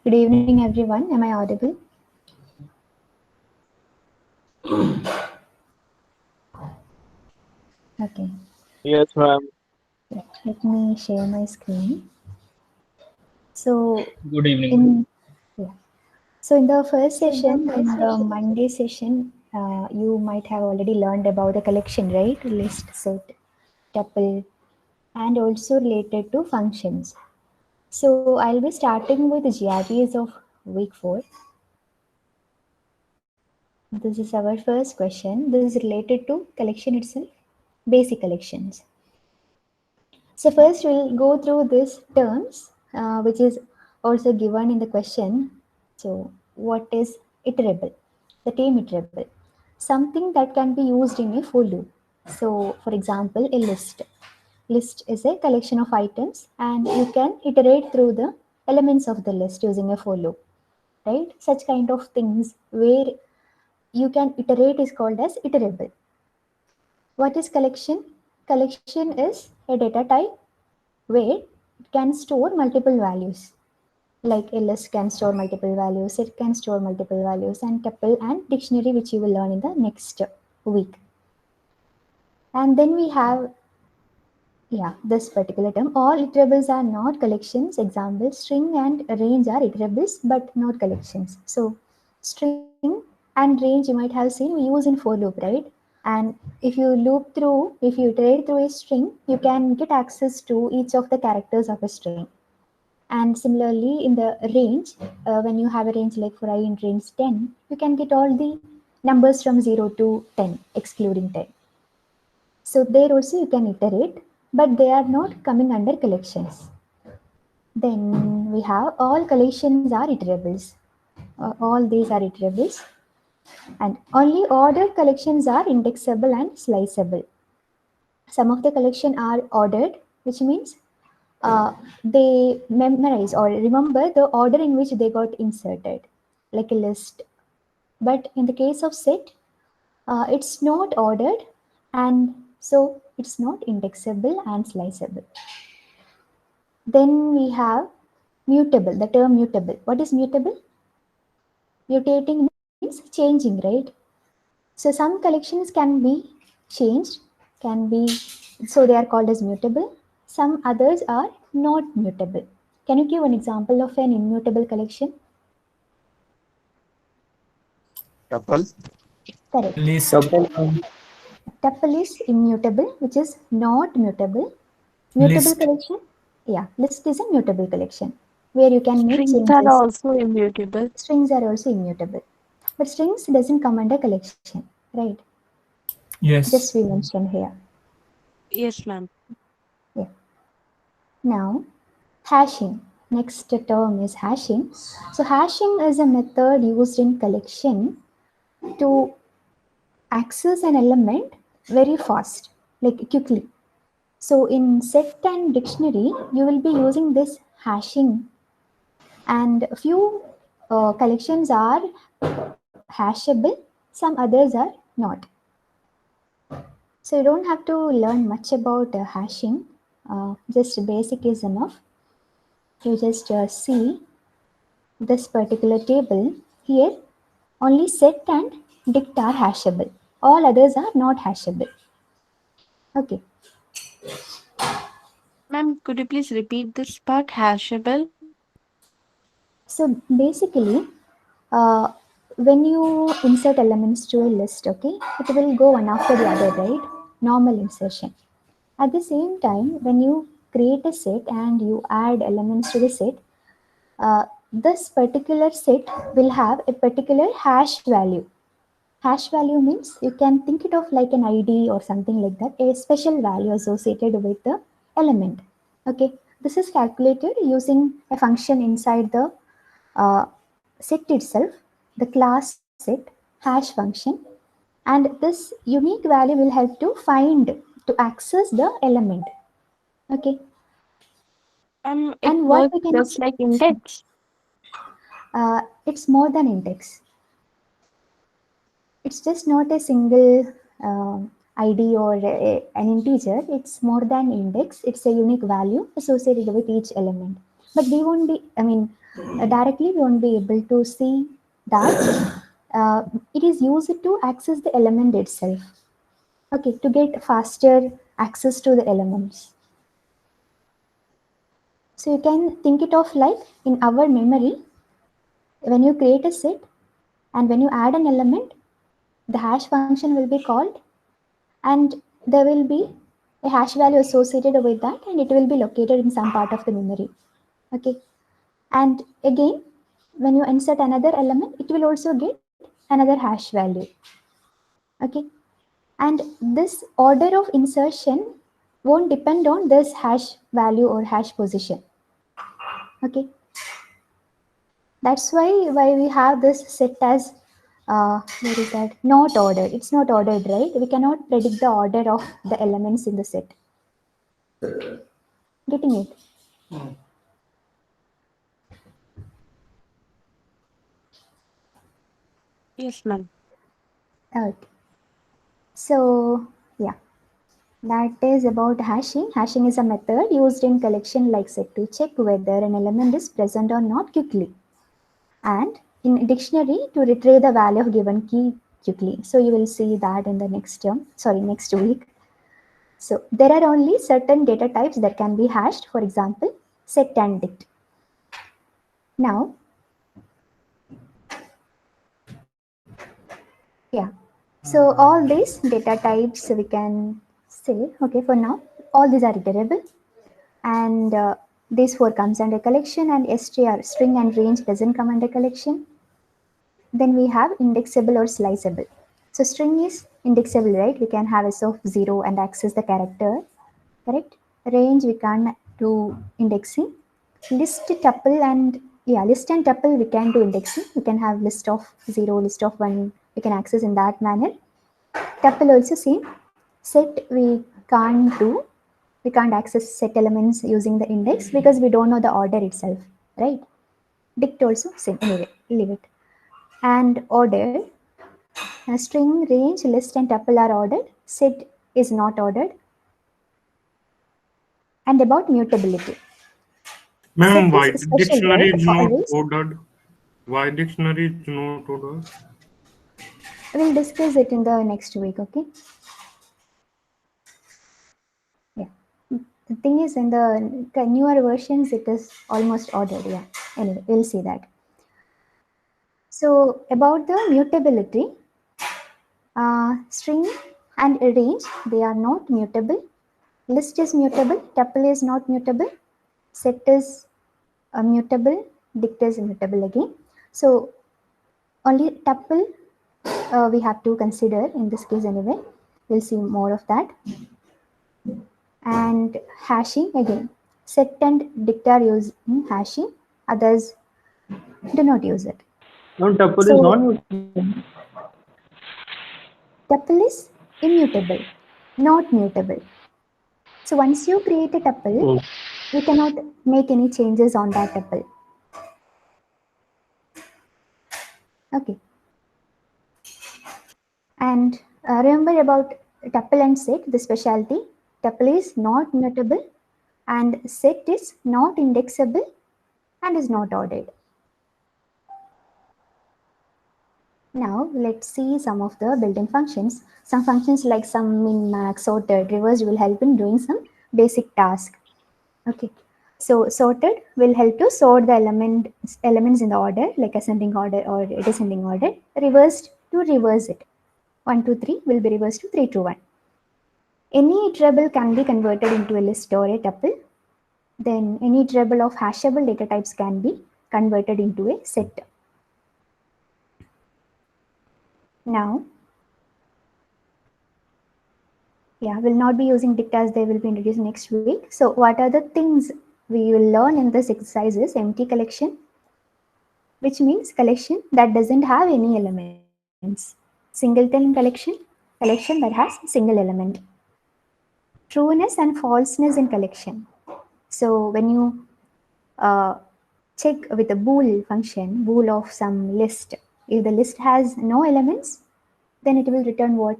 Good evening, everyone. Am I audible? Okay. Yes, ma'am. Let me share my screen. So Good evening. in yeah. So in the first session, in the Monday session, you might have already learned about the collection, right? List, set, tuple, and also related to functions. So I'll be starting with the GRPs of week 4. This is our first question. This is related to collection itself, basic collections. So first we'll go through these terms, which is also given in the question. So what is iterable? The term iterable, something that can be used in a for loop. So for example, a list. List is a collection of items, and you can iterate through the elements of the list using a for loop, right? Such kind of things where you can iterate is called as iterable. What is collection? Collection is a data type where it can store multiple values. Like a list can store multiple values, it can store multiple values, and tuple and dictionary, which you will learn in the next week. And then we have, this particular term. All iterables are not collections. Example, string and range are iterables, but not collections. So, string and range you might have seen we use in for loop, right? And if you iterate through a string, you can get access to each of the characters of a string. And similarly, in the range, when you have a range like for I in range 10, you can get all the numbers from 0 to 10, excluding 10. So there also you can iterate, but they are not coming under collections. Then we have all collections are iterables. All these are iterables. And only ordered collections are indexable and sliceable. Some of the collection are ordered, which means they memorize or remember the order in which they got inserted, like a list. But in the case of set, it's not ordered, and so it's not indexable and sliceable. Then we have mutable, the term mutable. What is mutable? Mutating means changing, right? So some collections can be changed, can be, so they are called as mutable. Some others are not mutable. Can you give an example of an immutable collection? Tuple. Correct. List. Tuple is immutable, which is not mutable. Mutable List. collection, list is a mutable collection where you can make Strings are changes. also immutable. Strings are also immutable, but strings doesn't come under collection, right? Just we Yes. mentioned here. Yes, ma'am. Yeah. Now, hashing. Next term is hashing. So hashing is a method used in collection to access an element very fast, like quickly. So in set and dictionary, you will be using this hashing, and a few collections are hashable, some others are not. So you don't have to learn much about hashing. Just basic is enough. You just see this particular table here. Only set and dict are hashable. All others are not hashable. Okay. Ma'am, could you please repeat this part? Hashable? So basically, uh, when you insert elements to a list, okay, it will go one after the other, right? Normal insertion. At the same time, when you create a set and you add elements to the set, this particular set will have a particular hash value. Hash value means you can think it of like an ID or something like that, a special value associated with the element. Okay, this is calculated using a function inside the uh, set itself, the class set hash function, and this unique value will help to find to access the element. Okay, It and what works we can just like index. it's more than index. It's just not a single ID or an integer. It's more than index. It's a unique value associated with each element. but we won't be, directly we won't be able to see that. It is used to access the element itself. Okay, to get faster access to the elements. So you can think it of like in our memory, when you create a set and when you add an element, the hash function will be called, and there will be a hash value associated with that, and it will be located in some part of the memory. Okay, and again, when you insert another element, it will also get another hash value. Okay, and this order of insertion won't depend on this hash value or hash position. Okay, that's why we have this set as what is that, not ordered. It's not ordered, right? We cannot predict the order of the elements in the set. Getting it? Yes, ma'am. Okay. So yeah, that is about hashing. Hashing is a method used in collection like set to check whether an element is present or not quickly, and in dictionary to retrieve the value of given key quickly. So you will see that in the next term, sorry, next week. So there are only certain data types that can be hashed, for example, set and dict. Now, yeah, so all these data types we can say, okay, for now, all these are iterable, and these four comes under collection, and str, string and range, doesn't come under collection. Then we have indexable or sliceable. So string is indexable, right? We can have s of 0 and access the character, correct? Range we can do indexing. List, tuple, and yeah, list and tuple we can do indexing. We can have list of 0, list of 1, we can access in that manner. Tuple also same. Set we can't do. We can't access set elements using the index because we don't know the order itself, right? Dict also same. Anyway, leave it. And order, string, range, list, and tuple are ordered. Set is not ordered. And about mutability. Ma'am, Set is why special, dictionary right? is not Always. ordered? Why dictionary is not ordered? We'll discuss it in the next week, okay? Yeah. The thing is, in the newer versions, it is almost ordered. Yeah. Anyway, we'll see that. So, about the mutability, string and range, they are not mutable. List is mutable, tuple is not mutable, set is mutable, dict is mutable again. So, only tuple we have to consider in this case anyway. We'll see more of that. And hashing again, set and dict are used in hashing, others do not use it. No, tuple is So not tuple is immutable, not mutable. So once you create a tuple, Oh. you cannot make any changes on that tuple. Okay. And remember about tuple and set, the specialty. Tuple is not mutable and set is not indexable and is not ordered. Now let's see some of the built-in functions. Some functions like sum, min, max, sorted, reversed will help in doing some basic task. Okay. So sorted will help to sort the elements in the order, like ascending order or descending order. Reversed to reverse it. 1, 2, 3 will be reversed to 3, 2, 1. Any iterable can be converted into a list or a tuple. Then any iterable of hashable data types can be converted into a set. Now, yeah, we'll not be using dict as they will be introduced next week. So what are the things we will learn in this exercise is empty collection, which means collection that doesn't have any elements. Singleton collection that has single element. Trueness and falseness in collection. So when you check with a bool function, bool of some list, if the list has no elements, then it will return what?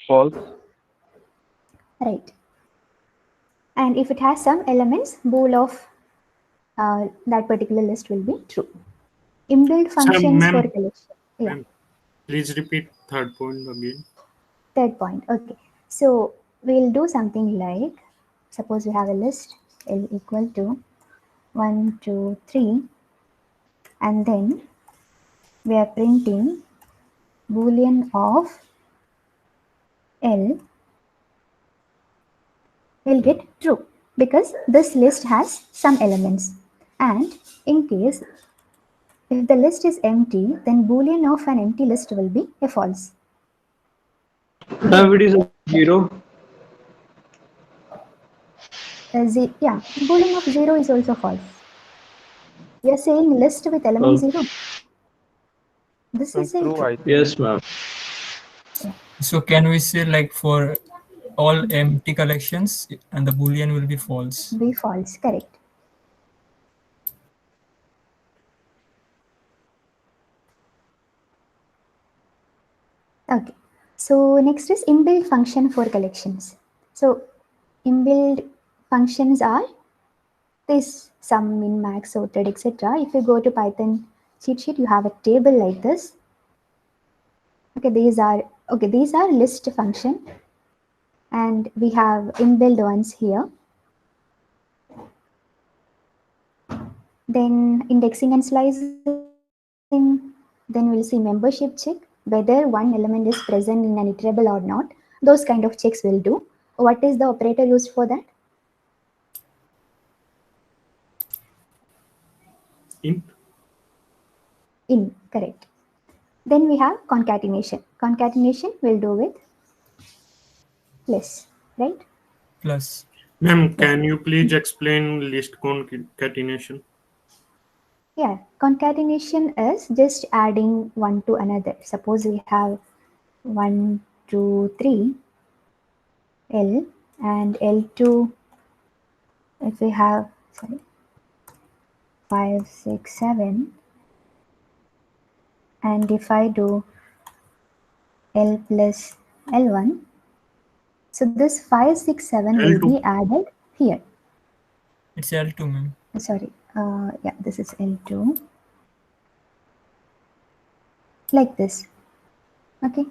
false. Right. And if it has some elements, bool of that particular list will be true. Inbuilt functions for ma'am, collection. Yeah, ma'am, please repeat third point again. third point. Okay. So we'll do something like, suppose we have a list L equal to 1, 2, 3, and then we are printing boolean of L will get true because this list has some elements. And in case if the list is empty, then boolean of an empty list will be a false. If it is 0, Yeah, boolean of 0 is also false. We are saying list with element 0. This is saying True, true. I think. yes, ma'am. So can we say like for all empty collections and the boolean will be false? Be false, correct. Okay, so next is inbuilt function for collections. So inbuilt functions are this sum, min, max, sorted, etc. If you go to Python cheat sheet, you have a table like this. Okay, these are list function, and we have inbuilt ones here. Then indexing and slicing. Then we'll see membership check, whether one element is present in an iterable or not. Those kind of checks will do. What is the operator used for that? Int. In, correct. Then we have concatenation. Concatenation will do with plus, right? Plus. Ma'am, can you please explain list concatenation? Yeah, concatenation is just adding one to another. Suppose we have 1, 2, 3 L, and L2, if we have 5, 6, 7, and if I do L plus L1, so this 5, 6, 7 will L2. be added here. It's L2, ma'am. Sorry, yeah, this is L2, like this. Okay.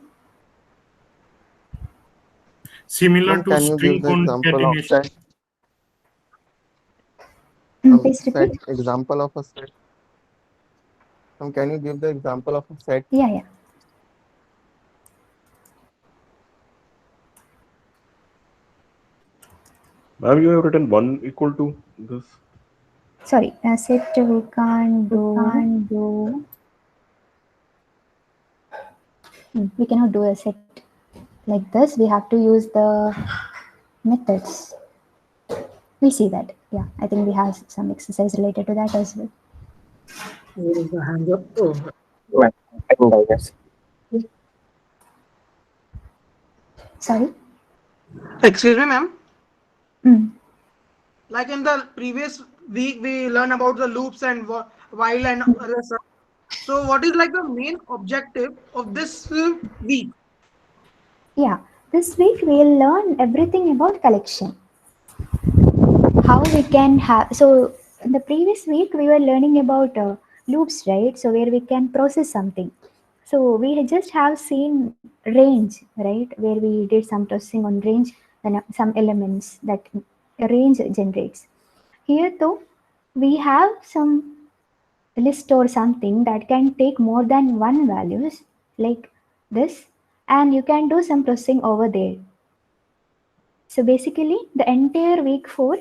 Similar Ma'am, to can you give string the example of concatenation. set? Please repeat. Example of a set. Ma'am, can you give the example of a set? Yeah. Ma'am, you have written 1 equal to this. Sorry, set we can't do. We cannot do a set like this. We have to use the methods. We'll see that. Yeah, I think we have some exercise related to that as well. Sorry. Excuse me, ma'am. Mm. Like in the previous week, we learned about the loops and while and other stuff. So, what is like the main objective of this week? Yeah, this week we'll learn everything about collection. How we can have, so in the previous week we were learning about loops, right? So where we can process something. So we just have seen range, right? Where we did some processing on range and some elements that range generates. Here though, we have some list or something that can take more than one values like this, and you can do some processing over there. So basically the entire week 4,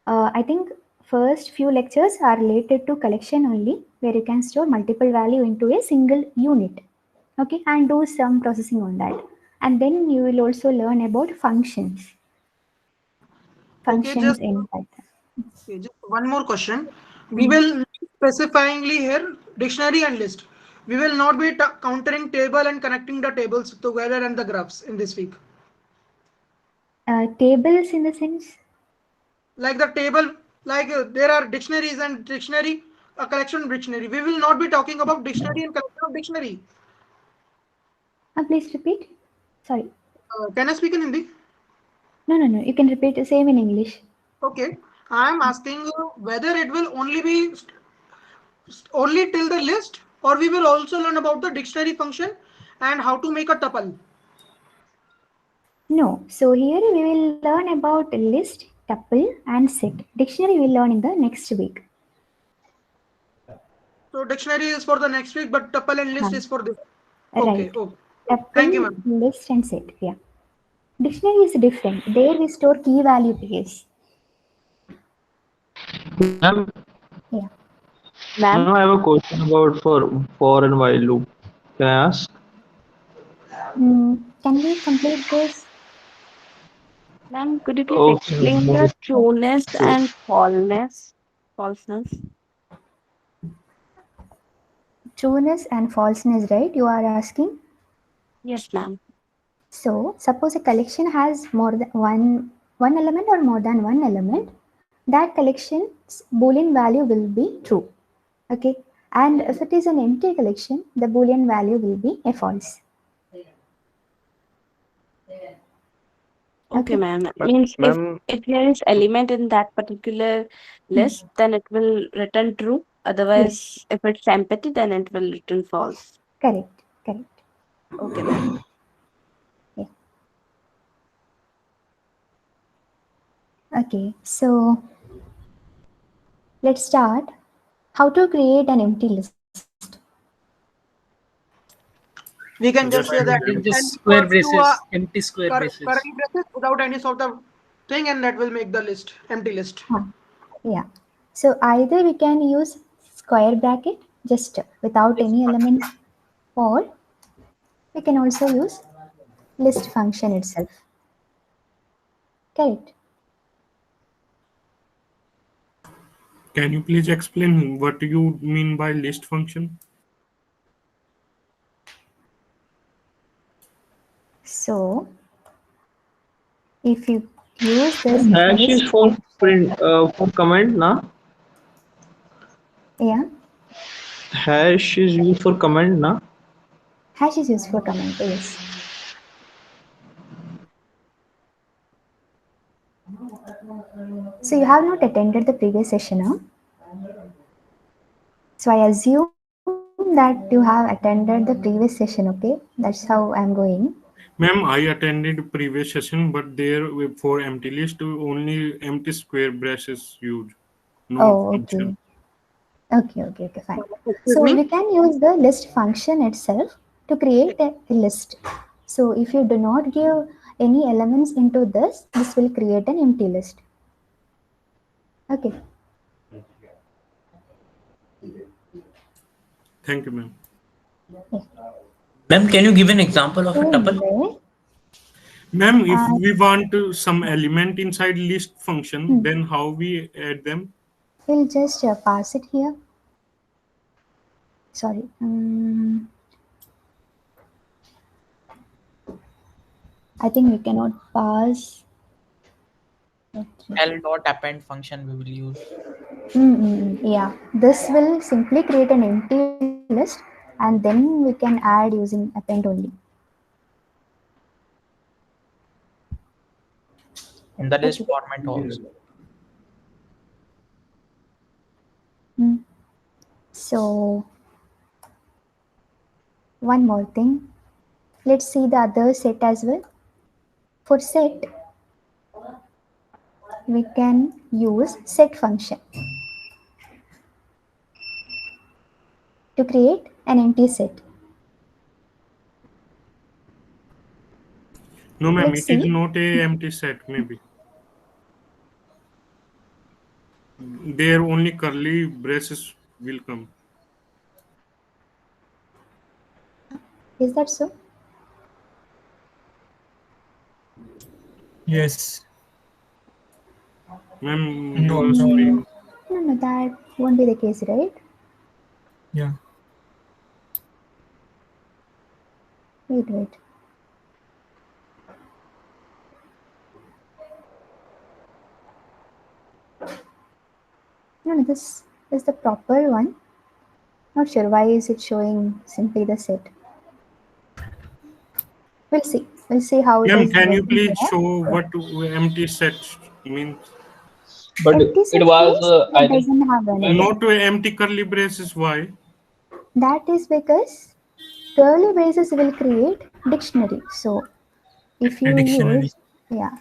I think first few lectures are related to collection only, where you can store multiple value into a single unit, okay, and do some processing on that. And then you will also learn about functions. Functions in Python. Just one more question. We will specifyingly here dictionary and list. We will not be countering table and connecting the tables together and the graphs in this week. Tables in the sense? Like the table, like there are dictionaries and dictionary, a collection of dictionary. We will not be talking about dictionary and collection of dictionary. Please repeat. Sorry. Can I speak in Hindi? No. You can repeat the same in English. Okay, I am asking whether it will only be only till the list, or we will also learn about the dictionary function and how to make a tuple. No, so here we will learn about list, tuple, and set. Dictionary we will learn in the next week. So dictionary is for the next week, but tuple and list is for this. Okay. Right. Okay. Tuple, Thank you, ma'am. list, and set. Yeah. Dictionary is different. There we store key value pairs. Ma'am, Yeah. Ma'am, I have a question about for and while loop. Can I ask? Can we complete this? ma'am, could you please Okay. explain the trueness and falseness? Trueness and falseness, right? You are asking. Yes, ma'am. So, suppose a collection has more than one element or more than one element, that collection's Boolean value will be true. Okay. And if it is an empty collection, the Boolean value will be a false. Okay, Okay. ma'am. Means Ma'am, if there is element in that particular list, then it will return true. Otherwise, if it's empty, then it will return false. Correct. Correct. Okay, ma'am. Yeah. Okay. So, let's start. How to create an empty list. We can just say that Empty and square equals to braces, empty square braces. curly braces without any sort of thing, and that will make the list empty list. Yeah. So either we can use square bracket just without any elements, or we can also use list function itself. Correct. Can you please explain what you mean by list function? So if you use this Hash is list, for print for comment, na? yeah, Hash is used for comment, na? hash is used for comment. Yes. So you have not attended the previous session, huh? So I assume that you have attended the previous session. Okay, that's how I'm going. Ma'am, I attended previous session, but there for empty list only empty square braces used. No Oh, function. okay, fine. Excuse So me? we can use the list function itself to create a list. So if you do not give any elements into this will create an empty list. Okay. Thank you, ma'am. Ma'am, can you give an example of a tuple? Anyway, Ma'am, if we want some element inside list function, then how we add them? we'll just pass it here. Sorry. I think we cannot pass. L dot append function we will use. Yeah, this will simply create an empty list, and then we can add using append only. In the list format also. So one more thing, let's see the other set as well. For set, we can use set function to create an empty set. No, ma'am, Let's it is see. not a empty set, maybe. There only curly braces will come. Is that so? Yes. Ma'am, No, your no, screen. No, that won't be the case, right? Yeah. Wait. No, this is the proper one. Not sure why is it showing simply the set. We'll see. We'll see how it Ma'am, is. can you working please here. show what empty set means? But empty it set was, means I it think, doesn't have anything. Not empty curly braces. Why? That is because curly braces will create dictionary. So if A you dictionary. use, yeah.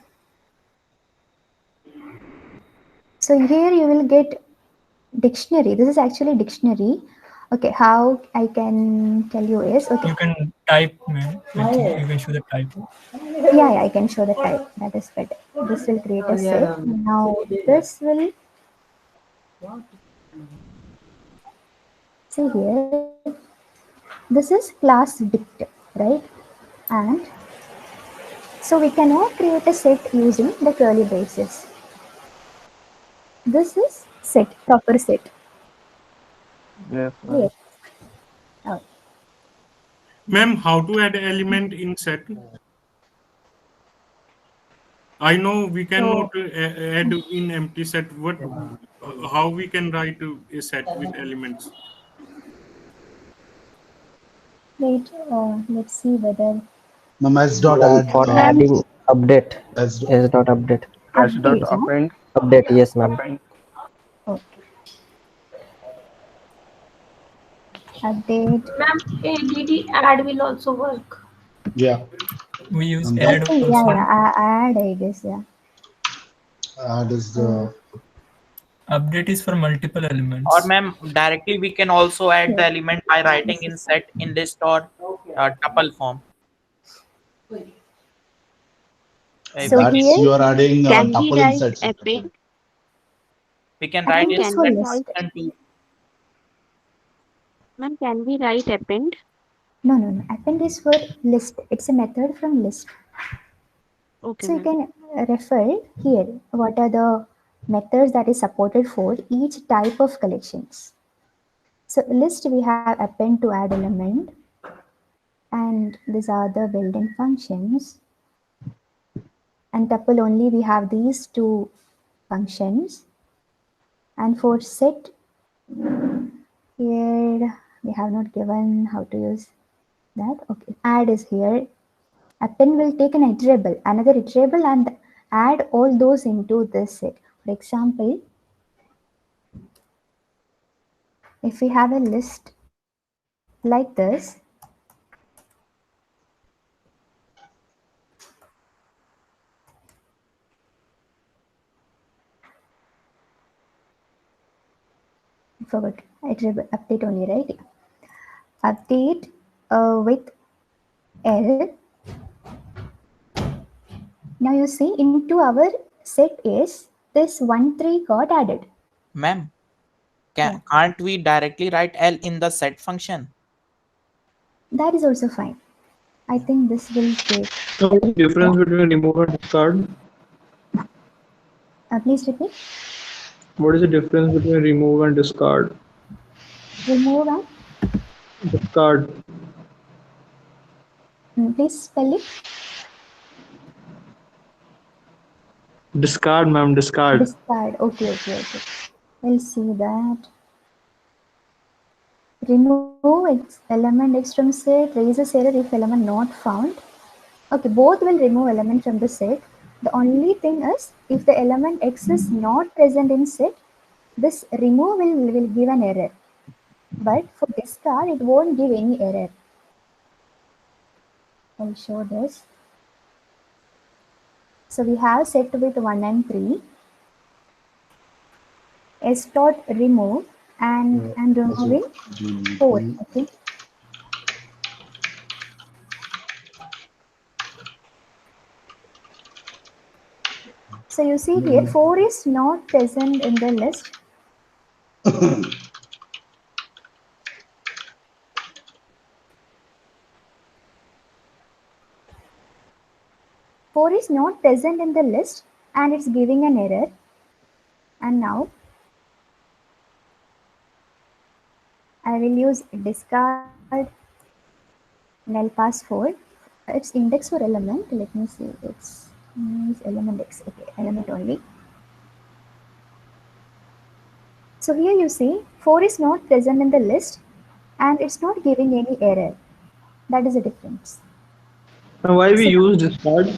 So here you will get dictionary. This is actually dictionary. Okay, how I can tell you is, okay, You can type, man. Like you can show the type. yeah, I can show the type. That is better. This will create a set. Now this will, see here, this is class dict, right? And so we cannot create a set using the curly braces. This is set, proper set. Yes, Clear? ma'am. Oh, Ma'am, how to add element in set? I know we cannot add in empty set. What? How we can write a set with elements? wait, let's see whether Ma'am, S dot add. For adding update. S dot. S dot update. S dot update, huh? append. Update, yes, ma'am. Append. Okay. Update. Ma'am, ADD add will also work. Yeah. We use And add Okay, also. add, I guess, yeah. Add is the. Update is for multiple elements. Or ma'am, directly we can also add the element by writing in set in list or tuple form. So That's here, you are adding Can we tuple write inside. append? We can write append in is set for Can list. function too. Ma'am, can we write append? No. Append is for list. It's a method from list. Okay, So you ma'am. can refer here what are the methods that is supported for each type of collections. So list we have append to add element, and these are the built-in functions. And tuple only we have these two functions. And for set, here we have not given how to use that. Okay, add is here. Append will take an iterable, another iterable, and add all those into this set. For example, if we have a list like this, I forgot iterable update only, right? Update with L. Now you see into our set is this 1 3 got added. Ma'am, can't we directly write L in the set function? That is also fine. I think this will take. So what is the difference between remove and discard? Please repeat. What is the difference between remove and discard? Remove and Discard. please spell it. Discard, ma'am. Discard. Discard. Okay. We'll see that. Remove element X from set, raises error if element not found. Okay, both will remove element from the set. The only thing is, if the element X is not present in set, this remove will give an error. But for discard, it won't give any error. I'll show this. So we have set with 1 and 3. S dot remove and removing 4. Okay. So you see here 4 is not present in the list. Four is not present in the list and it's giving an error. And now I will use discard null pass 4. It's index for element. Let me see. It's element X. Okay, element only. So here you see 4 is not present in the list and it's not giving any error. That is the difference. And why we use discard?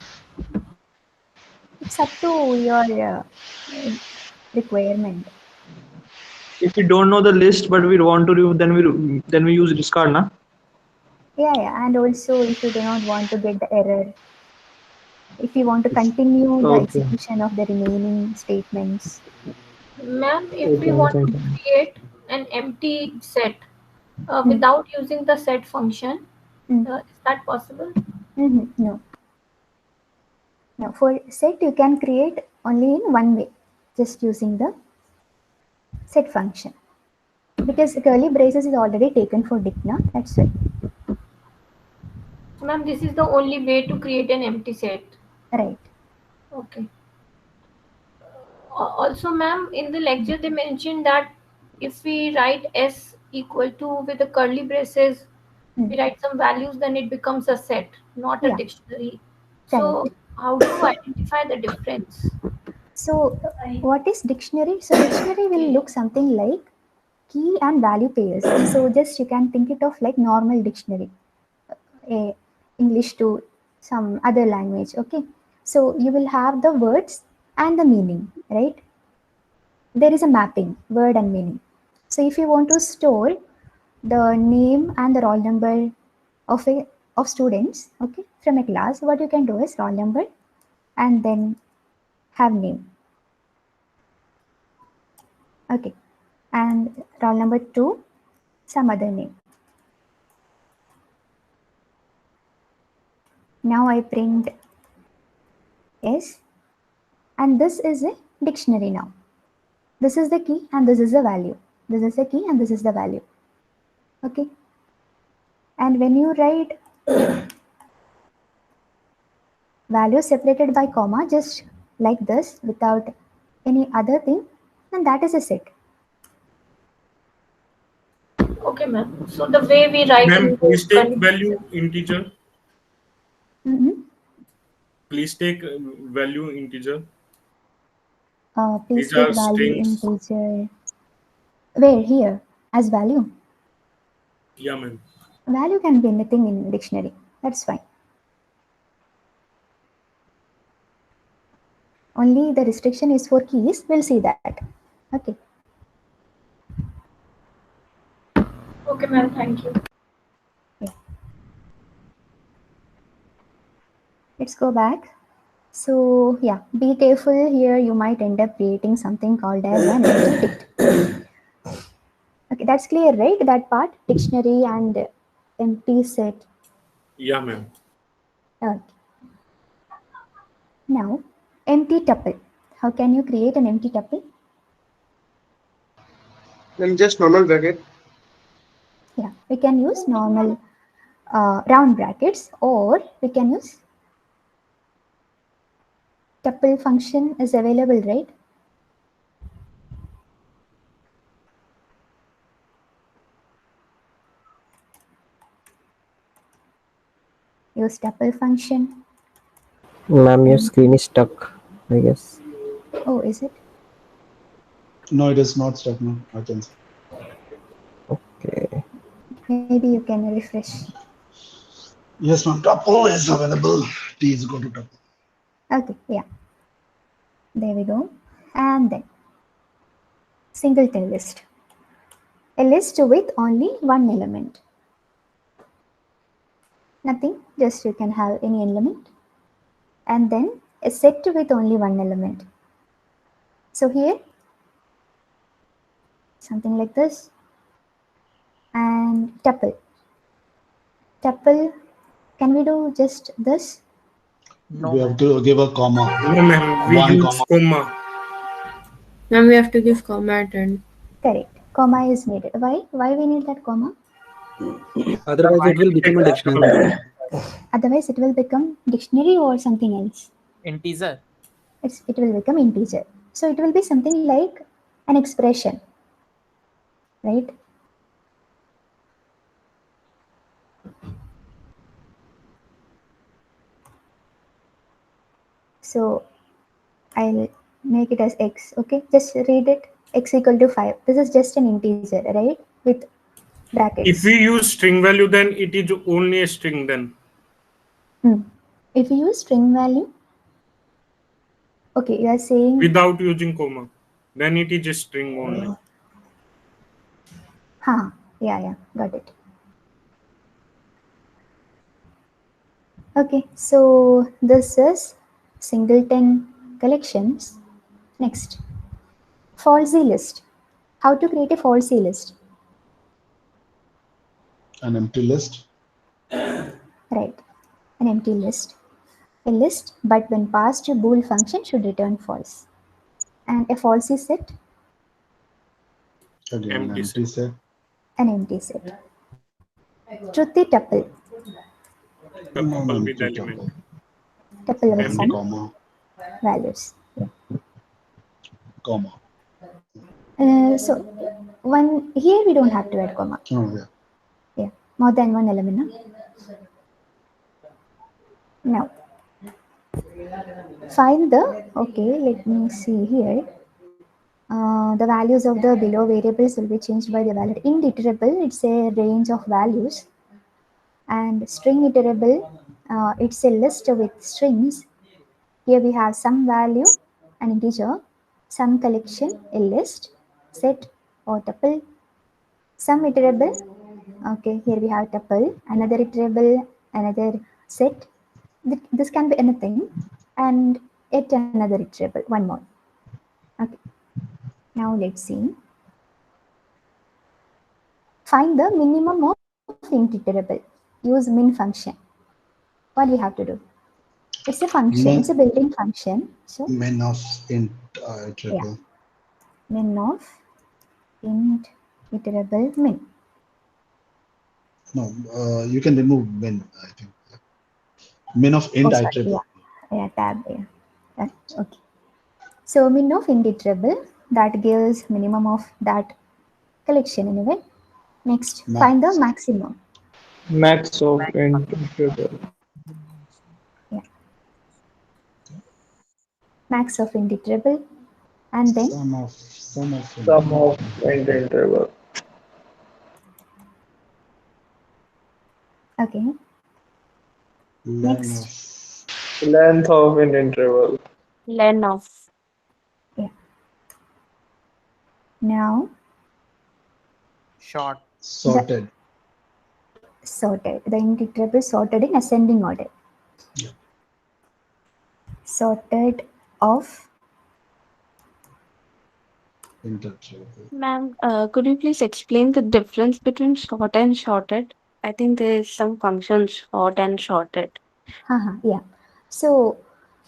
It's up to your requirement. If we don't know the list, but we want to remove, then we use discard, na? Yeah, and also if you do not want to get the error, if you want to continue the Okay. execution of the remaining statements. Ma'am, if we want to create an empty set without using the set function, is that possible? No. No, for set you can create only in one way, just using the set function. Because curly braces is already taken for dict now, that's why. Ma'am, this is the only way to create an empty set. Right. Okay. Also, ma'am, in the lecture they mentioned that if we write S equal to with the curly braces, we write some values, then it becomes a set, not a dictionary. So how do you identify the difference? So what is dictionary? So dictionary will look something like key and value pairs. So just you can think it of like normal dictionary, English to some other language. Okay. So you will have the words and the meaning, right? There is a mapping, word and meaning. So if you want to store the name and the roll number of students, okay, from a class, what you can do is roll number and then have name. Okay, and roll number 2, some other name. Now I print S, and this is a dictionary now. This is the key and this is the value. This is the key and this is the value. Okay. And when you write value separated by comma, just like this without any other thing, then that is a set. Okay, ma'am. So the way we write Ma'am, please take value integer. Please take value integer. Please These are take value strings. integer. Where? Here as value. Yeah, ma'am. Value can be anything in dictionary. That's fine. Only the restriction is for keys. We'll see that. Okay. Okay, ma'am. Thank you. Yeah. Let's go back. So yeah, be careful here. You might end up creating something called as an empty dict. Okay, that's clear, right? That part, dictionary and empty set. Yeah, ma'am. Okay. Now, empty tuple. How can you create an empty tuple? Then just normal bracket. Yeah, we can use normal round brackets, or we can use tuple function is available, right? Use tuple function. Ma'am, your screen is stuck, I guess. Oh, is it? No, it is not stuck, no. I can see. Okay. Maybe you can refresh. Yes, ma'am. Tuple is available. Please go to tuple. Okay, yeah. There we go. And then singleton list. A list with only one element. Nothing, just you can have any element. And then a set with only one element. So here, something like this. And tuple. Tuple, can we do just this? No, We have to give a comma. No, ma'am. We One use comma. Ma'am, we have to give comma at end. Correct. Comma is needed. Why? Why we need that comma? Otherwise, it will become a dictionary. Otherwise, it will become dictionary or something else. Integer. It will become integer. So it will be something like an expression, right? So I'll make it as x. Okay, just read it. X equal to 5. This is just an integer, right? With brackets. If we use string value, then it is only a string then. If you use string value, okay, you are saying without using comma. Then it is a string only. Huh. Yeah, got it. Okay, so this is singleton collections. Next, falsy list. How to create a falsy list? An empty list. Right, an empty list. A list, but when passed to bool function should return false. And a falsy set? Again, an empty set. An empty set. Truthy tuple. Tuple with element. Tuple with And some comma. values. Comma. So one here we don't have to add comma. Oh, yeah. Yeah, more than one element. Now find the, okay, let me see here. The values of the below variables will be changed by the value. Int iterable, it's a range of values, and string iterable, it's a list with strings. Here we have some value, an integer, some collection, a list, set or tuple, some iterable. Okay, here we have tuple, another iterable, another set. This can be anything, and yet another iterable, one more. Okay. Now let's see. Find the minimum of int iterable. Use min function. What do we have to do? It's a function. It's a built-in function. So Min of int iterable. Min of int iterable min. No, you can remove min, I think. Min of int iterable. Yeah, tab. Yeah. Okay. So min of int iterable, that gives minimum of that collection anyway. Next, find the maximum. Max of int iterable. Yeah. Max of int iterable, and then sum of int iterable. Okay. Next. Length of int interval. Len of. Yeah. Now. Short. Sorted. Sorted. The int iterable sorted in ascending order. Yeah. Sorted of int iterable. Ma'am, could you please explain the difference between short and shorted? I think there is some function short and shorted. Yeah. So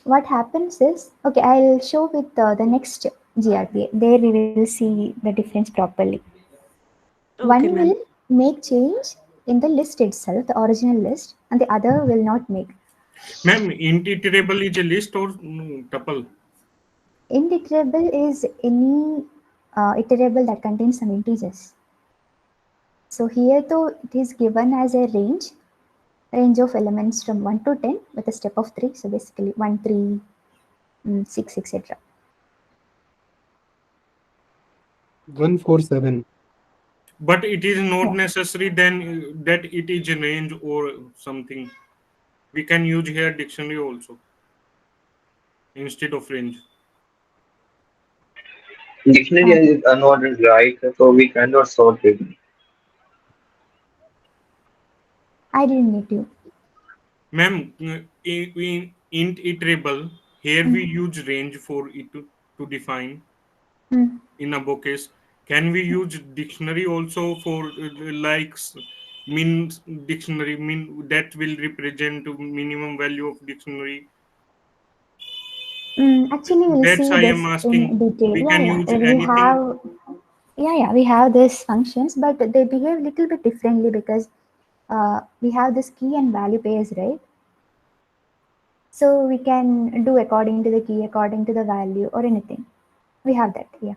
what happens is, okay, I'll show with the next GRPA. There we will see the difference properly. Okay, One ma'am. will make change in the list itself, the original list, and the other will not make. Ma'am, int iterable is a list or tuple? Int iterable is any iterable that contains some integers. So here though it is given as a range of elements from 1 to 10 with a step of 3. So basically 1, 3, 6, etc. 1, 4, 7. But it is not necessary then that it is a range or something. We can use here dictionary also instead of range. Dictionary is unordered, right? So we cannot sort it. I didn't get you. Ma'am, in int iterable, here we use range for it to define in a case. Can we use dictionary also for min dictionary, min that will represent minimum value of dictionary? Actually, we'll That's see I this am asking. in detail. We can use anything. We have these functions, but they behave a little bit differently because we have this key and value pairs, right? So we can do according to the key, according to the value, or anything. We have that, yeah.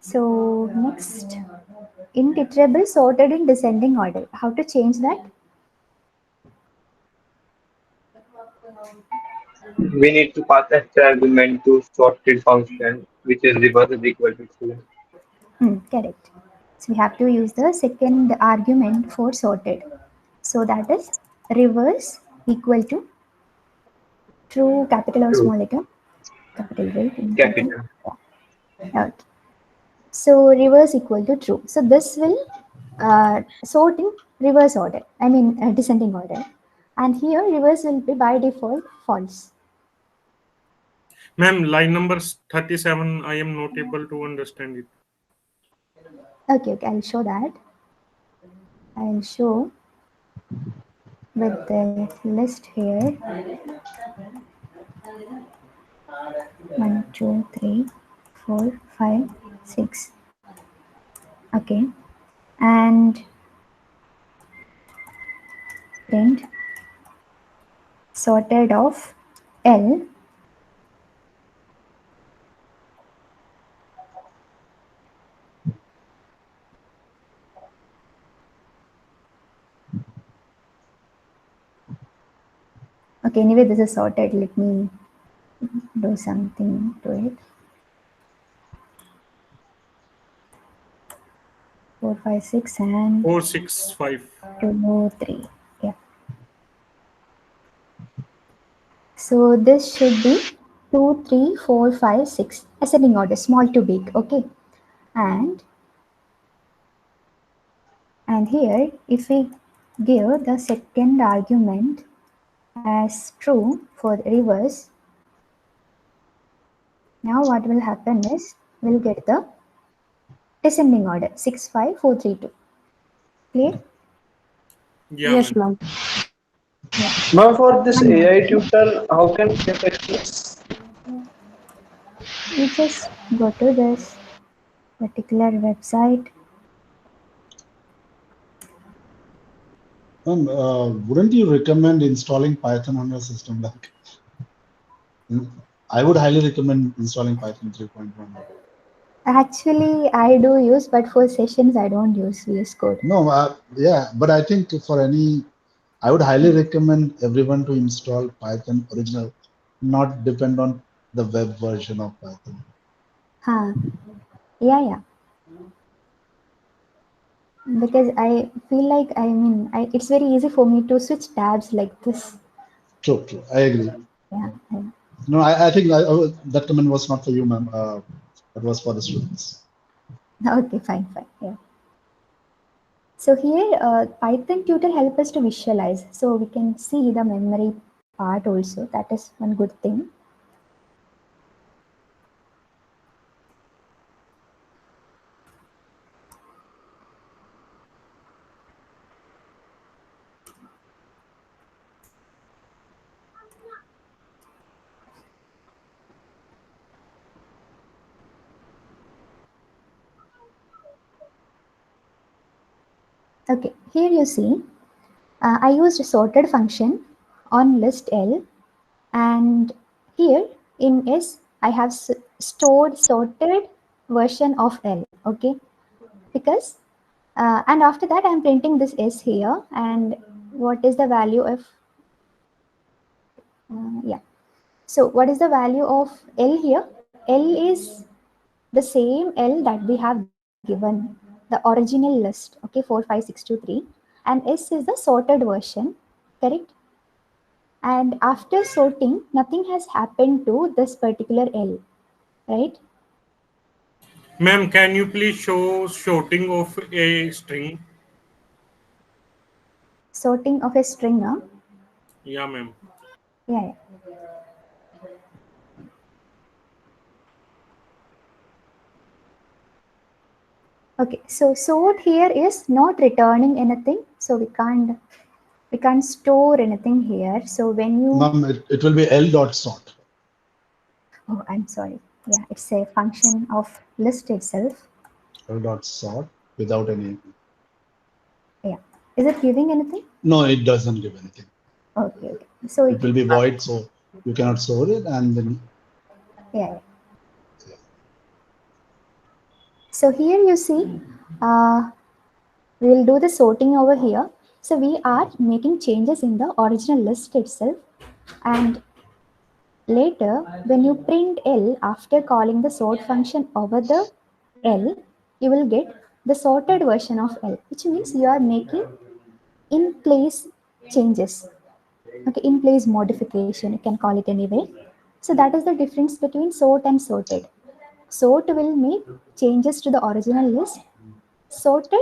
So next, int iterable sorted in descending order. How to change that? We need to pass extra argument to sorted function, which is reverse is equal to true. Correct. So we have to use the second argument for sorted. So that is reverse equal to True, capital or True. small letter? Capital, right? Capital. Yeah. Okay. So reverse equal to true. So this will sort in reverse order. I mean descending order. And here reverse will be by default false. Ma'am, line number 37, I am not able to understand it. Okay, I'll show that. I'll show with the list here. 1, 2, 3, 4, 5, 6. Okay. And print sorted of L. Okay, anyway, this is sorted. Let me do something to it. 4, 5, 6 and 4, 6, 5. 2, 3. Yeah. So this should be 2, 3, 4, 5, 6. Ascending order, small to big. Okay. And here, if we give the second argument as true for reverse, now what will happen is we'll get the descending order 6, 5, 4, 3, 2. Clear? Yeah, Yes, ma'am. Now for this AI tutor, how can we get access? You just go to this particular website. Wouldn't you recommend installing Python on your system? Like, I would highly recommend installing Python 3.1. Actually, I do use, but for sessions, I don't use VS Code. No, yeah, but I think for any, I would highly recommend everyone to install Python original, not depend on the web version of Python. Huh. Yeah. Because I feel like, it's very easy for me to switch tabs like this. True. I agree. Yeah. No, I think that comment was not for you, ma'am. That was for the students. Okay, fine. Yeah. So here, Python tutor help us to visualize. So we can see the memory part also. That is one good thing. Okay, here you see, I used a sorted function on list L, and here in S, I have stored sorted version of L, okay? Because, and after that, I'm printing this S here, and what is the value of, So what is the value of L here? L is the same L that we have given, the original list, okay, 4, 5, 6, 2, 3, and S is the sorted version, correct? And after sorting, nothing has happened to this particular L, right? Ma'am, can you please show sorting of a string? Sorting of a string, huh? Yeah, ma'am. Yeah. Okay, so sort here is not returning anything, so we can't store anything here. So when you it will be L.sort. Oh, I'm sorry. Yeah, it's a function of list itself. L.sort without any. Yeah. Is it giving anything? No, it doesn't give anything. Okay. So it will be void, so you cannot store it, and then. Yeah. So here you see, we will do the sorting over here. So we are making changes in the original list itself, and later when you print L after calling the sort function over the L, you will get the sorted version of L, which means you are making in place changes. Okay, in place modification, you can call it anyway. So that is the difference between sort and sorted. Sort will make changes to the original list. Sorted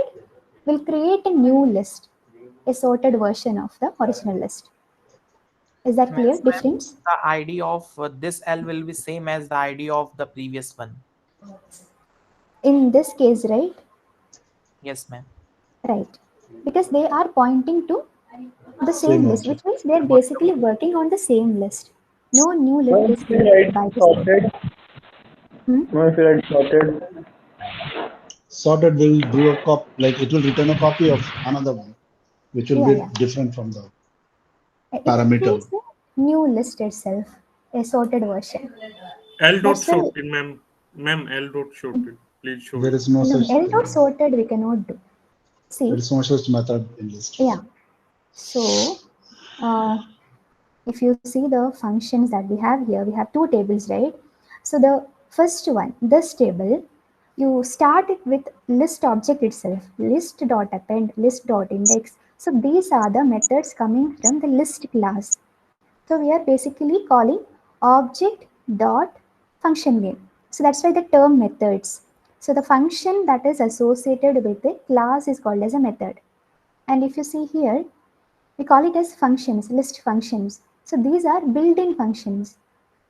will create a new list, a sorted version of the original list. Is that clear Means, ma'am, difference? the ID of this L will be same as the ID of the previous one. In this case, right? Yes, ma'am. Right. Because they are pointing to the same Same list, which object. means they are basically working on the same list. No new list Well, is if we created write by this. sorted, Hmm? no, if we write sorted, Sorted will do a like it will return a copy of another one, which will be Yeah. different from the It parameter. creates a new list itself, a sorted version. L dot That's why sorted, ma'am. Ma'am, L dot sorted. Please show There it. is no no, such L dot thing. sorted we cannot do. See, There is no such method in list. yeah. So, if you see the functions that we have here, we have two tables, right? So the first one, this table, you start it with list object itself, list dot append, list dot index. So these are the methods coming from the list class. So we are basically calling object dot function name. So that's why the term methods. So the function that is associated with the class is called as a method. And if you see here, we call it as functions, list functions. So these are built-in functions.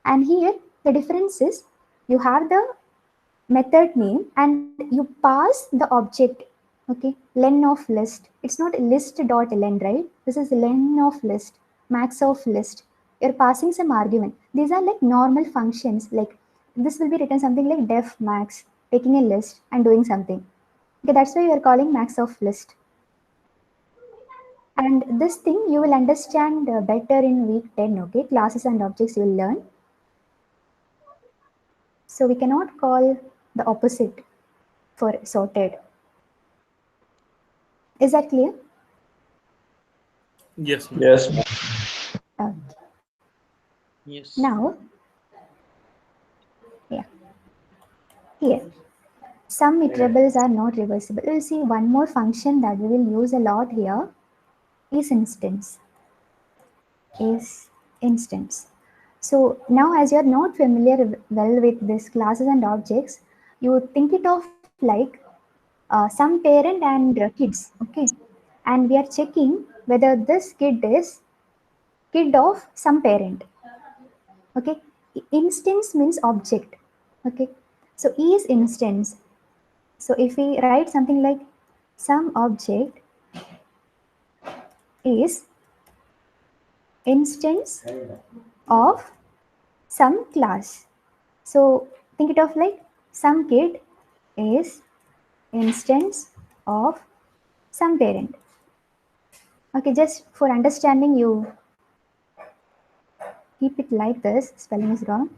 And here the difference is you have the method name and you pass the object, okay, len of list. It's not list.len, right? This is len of list, max of list. You're passing some argument. These are like normal functions. Like this will be written something like def max, taking a list and doing something. Okay, that's why you're calling max of list. And this thing you will understand better in week 10, okay? Classes and objects you will learn. So we cannot call the opposite for sorted. Is that clear? Yes, ma'am. yes. Okay. Yes. Now, yeah, here, some iterables are not reversible. We'll see one more function that we will use a lot here is instance. So now as you're not familiar well with this classes and objects, you think it of like some parent and kids, okay? And we are checking whether this kid is kid of some parent, okay? Instance means object, okay? So is instance. So if we write something like some object is instance of some class. So think it of like some kid is instance of some parent. Okay, just for understanding, you keep it like this. Spelling is wrong.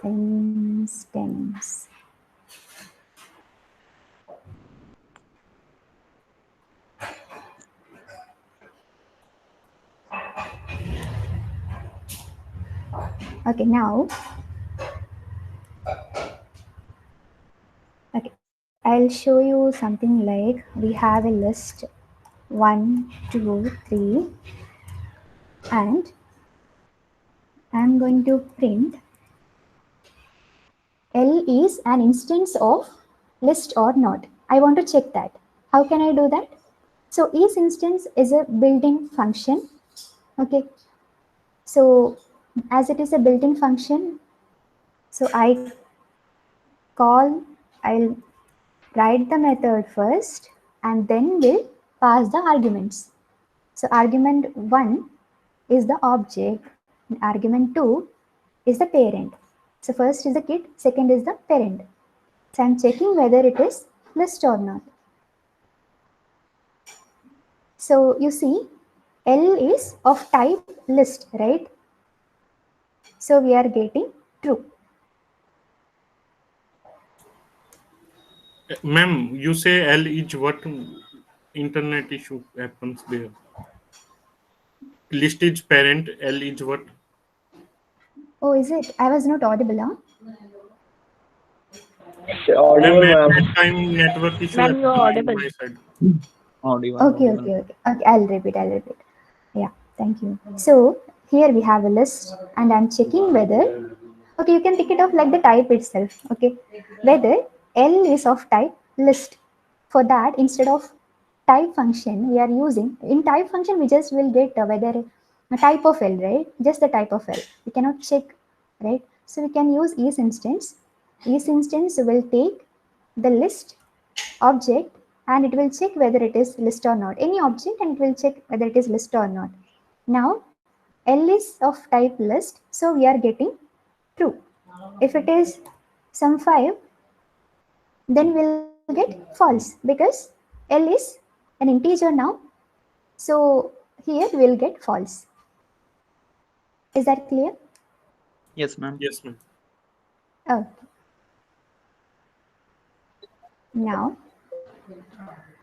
Instance. Okay, now, okay, I'll show you something like we have a list 1, 2, 3, and I'm going to print L is an instance of list or not. I want to check that. How can I do that? So is instance is a built-in function. Okay. So as it is a built-in function, so I'll write the method first and then we'll pass the arguments. So argument 1 is the object and argument 2 is the parent. So first is the kid, second is the parent. So I'm checking whether it is list or not. So you see L is of type list, right? So we are getting true. Ma'am, you say L is what? Internet issue happens there. List is parent, L is what? Oh, is it? I was not audible, huh? Audible, Ma'am, at ma'am. that time network issue Ma'am, you're happened on audible. my side. Okay. I'll repeat. Yeah. Thank you. So here we have a list and I'm checking whether, okay, you can pick it off like the type itself. Okay, whether L is of type list. For that, instead of type function, we are using, in type function, we just will get whether a type of L, right? Just the type of L. We cannot check, right? So we can use is instance. Is instance will take the list object and it will check whether it is list or not. Any object and it will check whether it is list or not. Now, L is of type list, so we are getting true. If it is some 5, then we'll get false because L is an integer now. So here we'll get false. Is that clear? Yes, ma'am. Yes, ma'am. Oh. Now,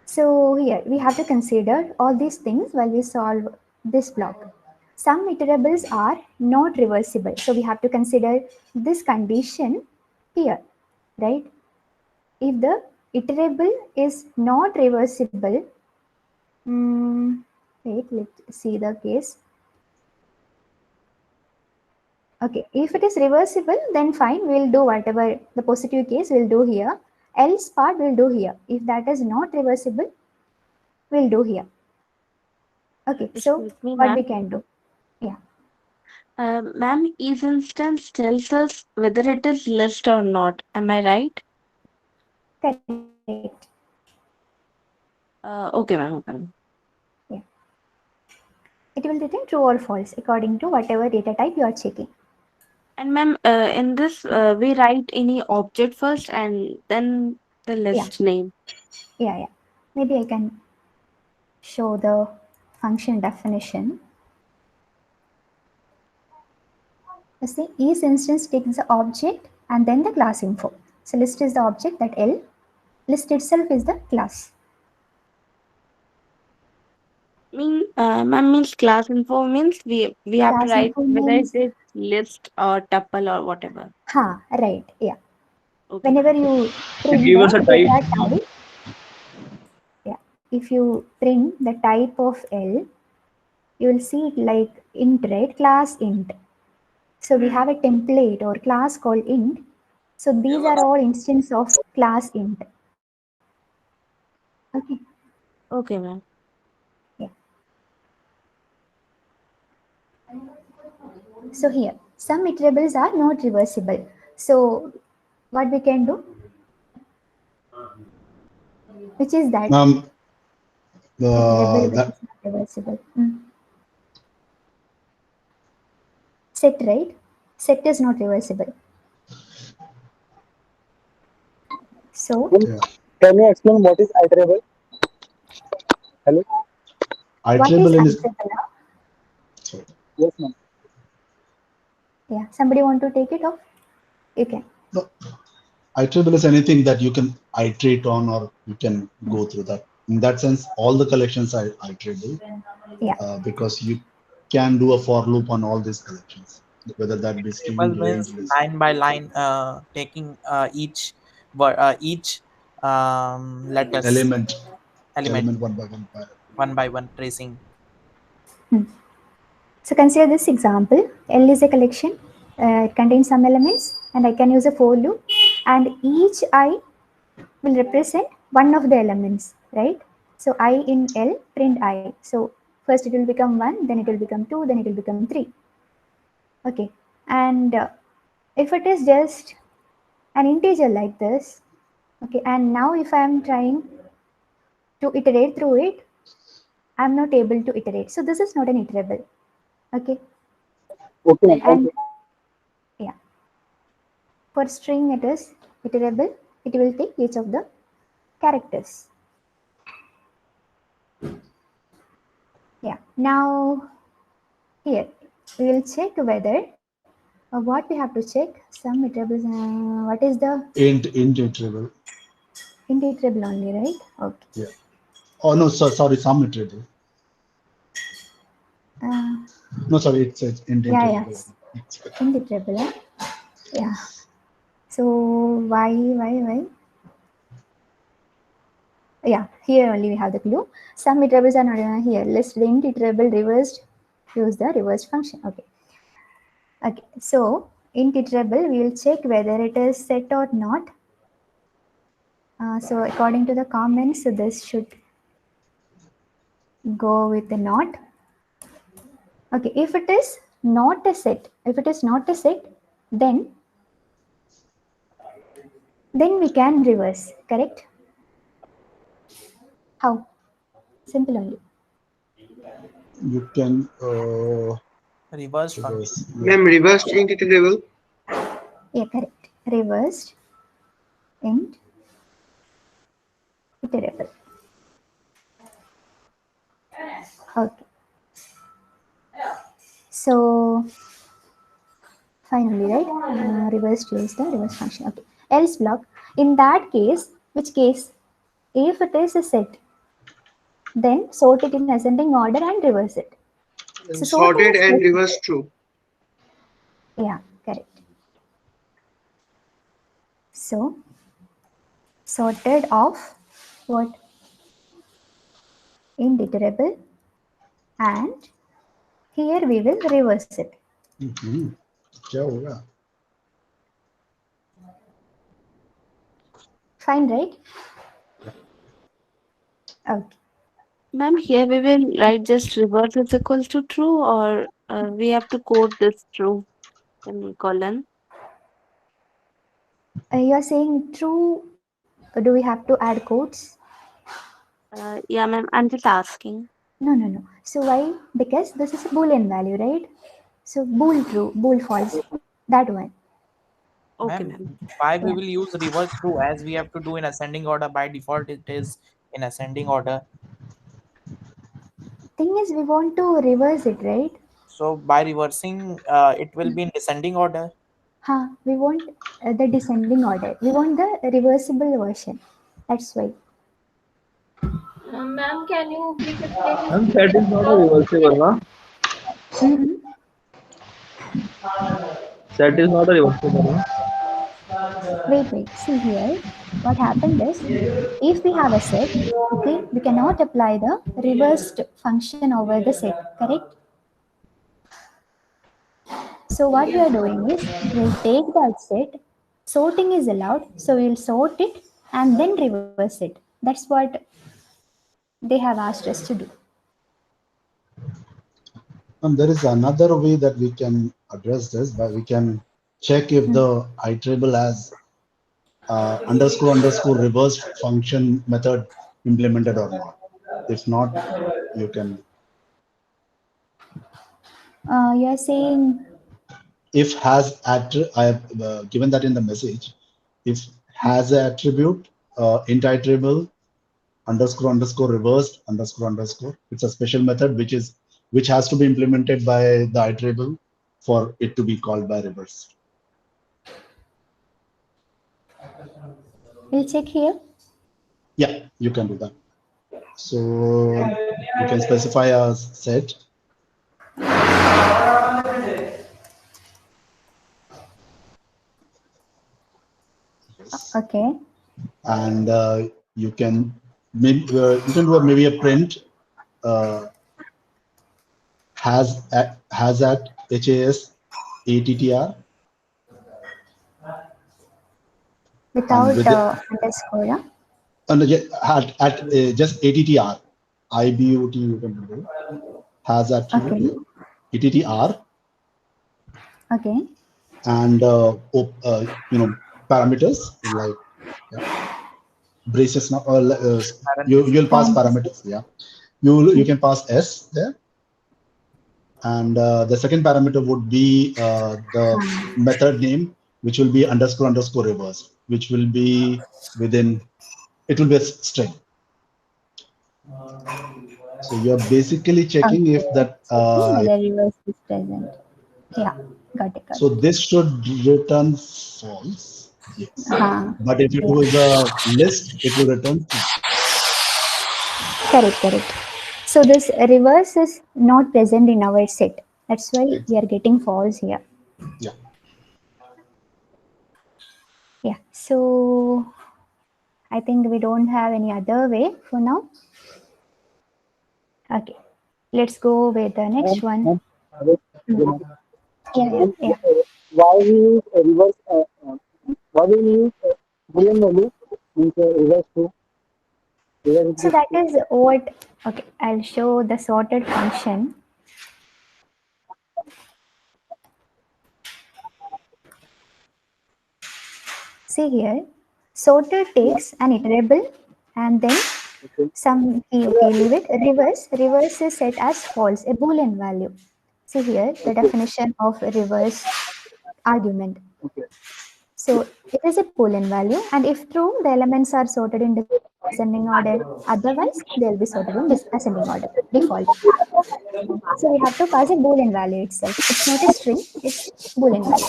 so here we have to consider all these things while we solve this block. Some iterables are not reversible. So we have to consider this condition here, right? If the iterable is not reversible, wait, let's see the case. Okay, if it is reversible, then fine, we'll do whatever the positive case we'll do here. Else part we'll do here. If that is not reversible, we'll do here. Okay, so what we can do? Yeah. Ma'am, is instance tells us whether it is list or not. Am I right? Correct. Okay, ma'am. Okay. Yeah. It will return true or false according to whatever data type you are checking. And ma'am, in this, we write any object first and then the list name. Yeah. Maybe I can show the function definition. You see, each instance takes the object and then the class info. So list is the object, that L. List itself is the class. Ma'am, means class info means we have to Class write info whether means, it is list or tuple or whatever. Right, yeah. Okay. Whenever you print give us a the type. data type, yeah, if you print the type of L, you will see it like int, right? Class int. So we have a template or class called int. So these are all instances of class int. Okay. Okay, ma'am. Yeah. So here, some iterables are not reversible. So what we can do? Which is that? Iterable which that is not reversible. Set, right? Set is not reversible. So, Can you explain what is iterable? Hello? what is iterable is iterable? Yes, ma'am. Yeah, somebody want to take it off? You can. no, iterable is anything that you can iterate on or you can go through that. In that sense, all the collections are iterable. Yeah. Because you can do a for loop on all these collections, whether that be string, Iterable range, means list. line by line, taking each let us element one by one tracing. So consider this example. L is a collection. It contains some elements and I can use a for loop and each I will represent one of the elements, right? So I in L, print I. So first it will become 1, then it will become 2, then it will become 3. Okay. And if it is just an integer like this, okay, and now if I am trying to iterate through it, I am not able to iterate. So this is not an iterable. Okay. Okay. And yeah, for string it is iterable. It will take each of the characters. Yeah. Now here we will check whether what we have to check. Some iterables. What is the int iterable? Int iterable only, right? Okay. Yeah. Oh no, sorry, some iterable. No, sorry, it's int iterable. Int iterable. Yeah. So why? Yeah, here only we have the clue. Some iterables are not here. List the int iterable reversed use the reverse function. Okay. Okay. So in iterable, we will check whether it is set or not. So according to the comments, so this should go with the not. Okay. If it is not a set, then we can reverse. Correct? How? Simple only. You can reverse function. Ma'am, reversed int iterable. Yeah, correct. Reversed int iterable. Okay. So finally, right? Reversed use the reverse function. Okay. Else block. In that case, which case? If it is a set, then sort it in ascending order and reverse it. So Sorted and reversed true. Yeah, correct. So sorted of what? Int iterable, and here we will reverse it. क्या होगा? Fine, right? Okay. Ma'am, here we will write just reverse is equal to true, or we have to code this true in colon. You are saying true. Do we have to add quotes? Yeah, ma'am. I'm just asking. No. So why? Because this is a Boolean value, right? So bool true, bool false. That one. Okay, ma'am. Why we will use reverse true, as we have to do in ascending order. By default, it is in ascending order. Thing is, we want to reverse it, right? So by reversing, it will be in descending order. We want the descending order. We want the reversible version. That's why. Ma'am, can you please explain? And that is not a reversible, na? That is not a reversible, na? Wait. See here. What happened is, if we have a set, okay, we cannot apply the reversed function over the set. Correct? So what we are doing is, we'll take that set. Sorting is allowed, so we'll sort it and then reverse it. That's what they have asked us to do. And there is another way that we can address this, but we can check if the iterable has underscore reversed function method implemented or not. If not, you can. You are saying If has I have given that in the message. If has an attribute int iterable underscore reversed underscore, it's a special method which has to be implemented by the iterable for it to be called by reverse. we'll check here. Yeah, you can do that. So you can specify a set. Okay. And you can do maybe a print has at HAS ATTR Without underscore, yeah? And just ATTR IBOT you can do has attribute ATTR. Okay. And parameters like braces now. You'll pass parameters. Yeah, you can pass S there. And the second parameter would be the method name, which will be underscore reverse, which will be within, it will be a string. So you're basically checking if that the reverse is present. Yeah, got it. So this should return false. Yes. But if you do the list, it will return true. Correct. So this reverse is not present in our set. That's why we are getting false here. Yeah. Yeah. So I think we don't have any other way for now. Okay. Let's go with the next one. Yeah. Why we use reverse? Why we use boolean value means reverse to reverse So that is what, okay, I'll show the sorted function. See here, sorted takes an iterable and then some key, okay, leave it. Reverse is set as false, a boolean value. See here, the definition of reverse argument. So it is a boolean value, and if true, the elements are sorted in descending order. Otherwise, they will be sorted in ascending order, default. So we have to pass a boolean value itself. It's not a string, it's boolean value.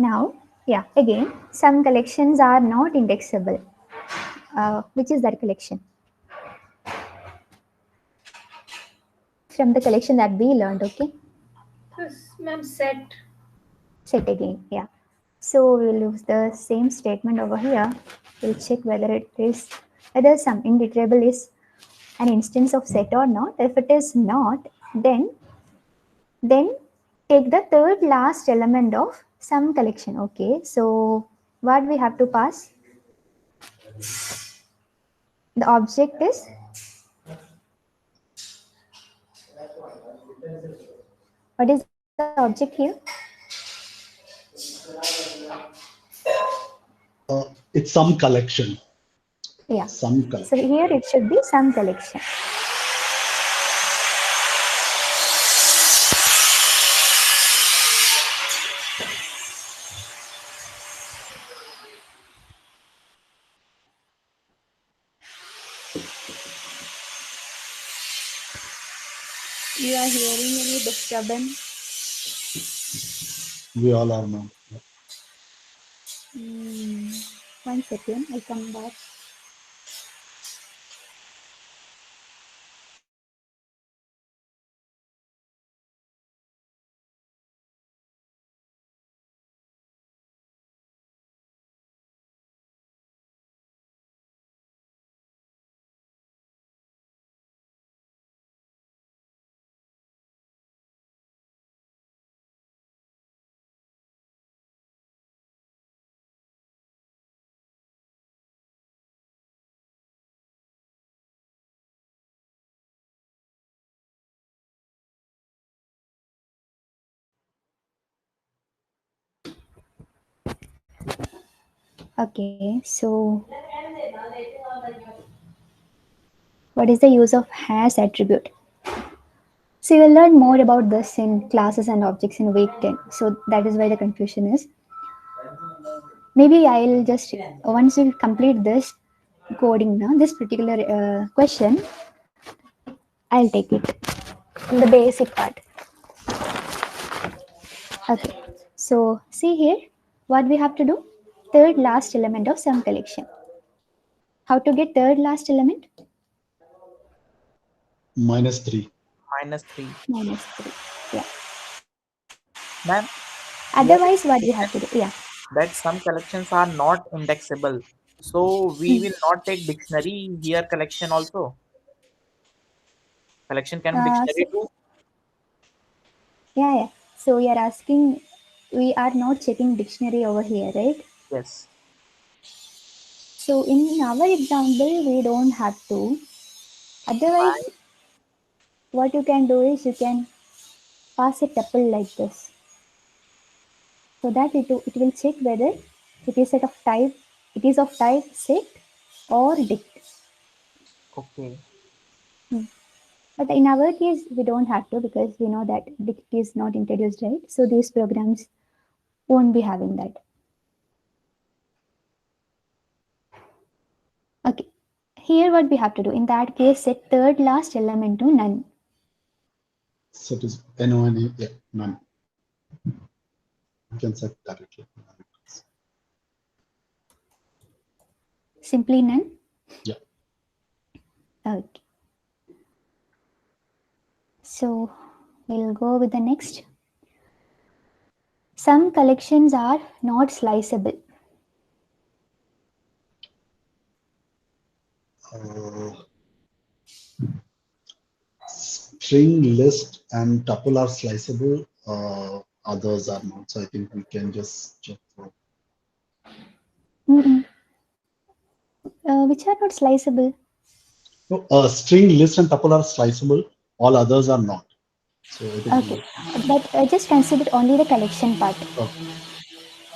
Now, yeah, again, some collections are not indexable. Which is that collection? From the collection that we learned, okay? Yes, ma'am, set. Set again, yeah. So we'll use the same statement over here. We'll check whether some iterable is an instance of set or not. If it is not, then take the third last element of some collection. Okay, so what we have to pass? The object is what is the object here? It's some collection. Yeah. Some collection. So here it should be some collection. You are hearing any disturbance? We all are now. 1 second, I'll come back. Okay, so what is the use of has attribute? So you will learn more about this in classes and objects in week 10. So that is why the confusion is. Maybe I'll just, once we complete this coding now, this particular question, I'll take it, the basic part. Okay, so see here, what we have to do? Third last element of some collection. How to get third last element? -3. -3. -3, yeah. Ma'am, Otherwise, what we have to do? Yeah. that some collections are not indexable. So we will not take dictionary here collection also. Collection can be dictionary too. Yeah. So you are asking, we are not checking dictionary over here, right? Yes. So in our example, we don't have to. Otherwise, what you can do is you can pass a tuple like this. So that it will check whether it is of type set or dict. Okay. But in our case, we don't have to because we know that dict is not introduced, right? So these programs won't be having that. Okay. Here what we have to do, in that case, set third last element to none. So it is NONE, yeah, none. You can set directly. Simply none? Yeah. Okay. So we'll go with the next. Some collections are not sliceable. String, list, and tuple are sliceable. Others are not. So I think we can just check for. Which are not sliceable? No, string, list, and tuple are sliceable. All others are not. So it is Okay, but just consider only the collection part. Okay.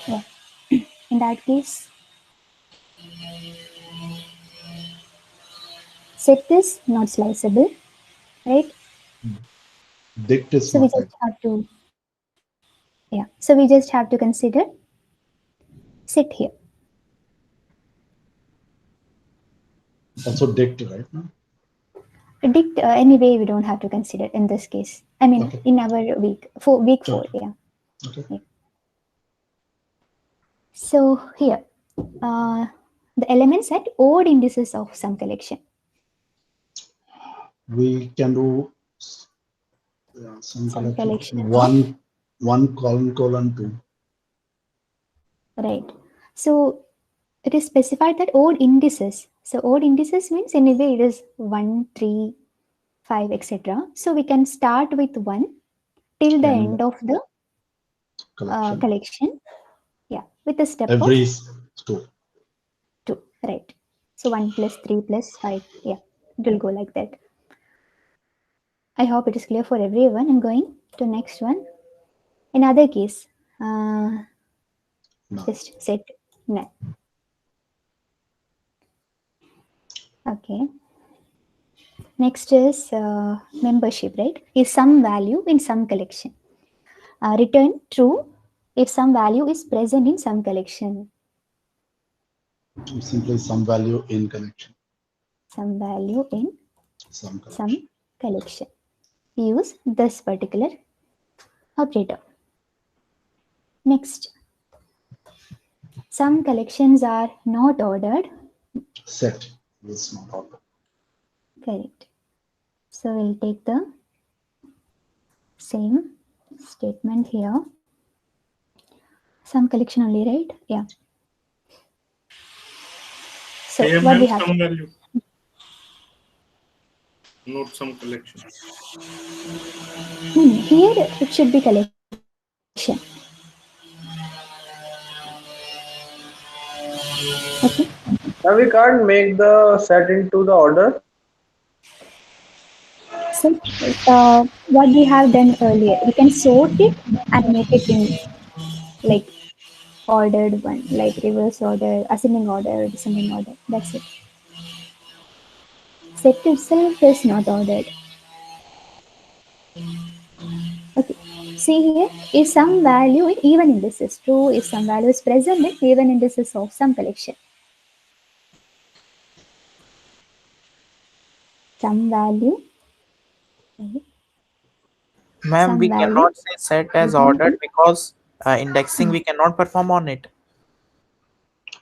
Yeah. In that case, set is not sliceable, right? Dict is So we not. just have to, yeah. So we just have to consider set here. Also dict, right? Dict anyway we don't have to consider in this case. I mean, Okay. in our week 4, yeah. Okay. Yeah. So here, the elements at odd indices of some collection. We can do some collection. One colon 2. Right. So it is specified that odd indices. So odd indices means anyway it is 1, 3, 5, etc. So we can start with 1 till the end of the collection. Yeah, with the step Every of 2. 2. Right. So 1 plus 3 plus 5. Yeah, it will go like that. I hope it is clear for everyone. I'm going to next one. Another case. Just set none. Okay. Next is membership, right? Is some value in some collection. Return true if some value is present in some collection. Simply some value in collection. Some value in some collection. Use this particular operator. Next. Some collections are not ordered. Set is not ordered. Correct. So we'll take the same statement here. Some collection only, right? Yeah. So what we have some value, not some collection. Here it should be collection. Okay. Now we can't make the set into the order. So what we have done earlier, we can sort it and make it in like ordered one, like reverse order, ascending order, descending order. That's it. Set itself is not ordered. Okay. See here, if some value in even indices true, if some value is present in even indices of some collection. Some value. Ma'am, we cannot say set as ordered because indexing we cannot perform on it.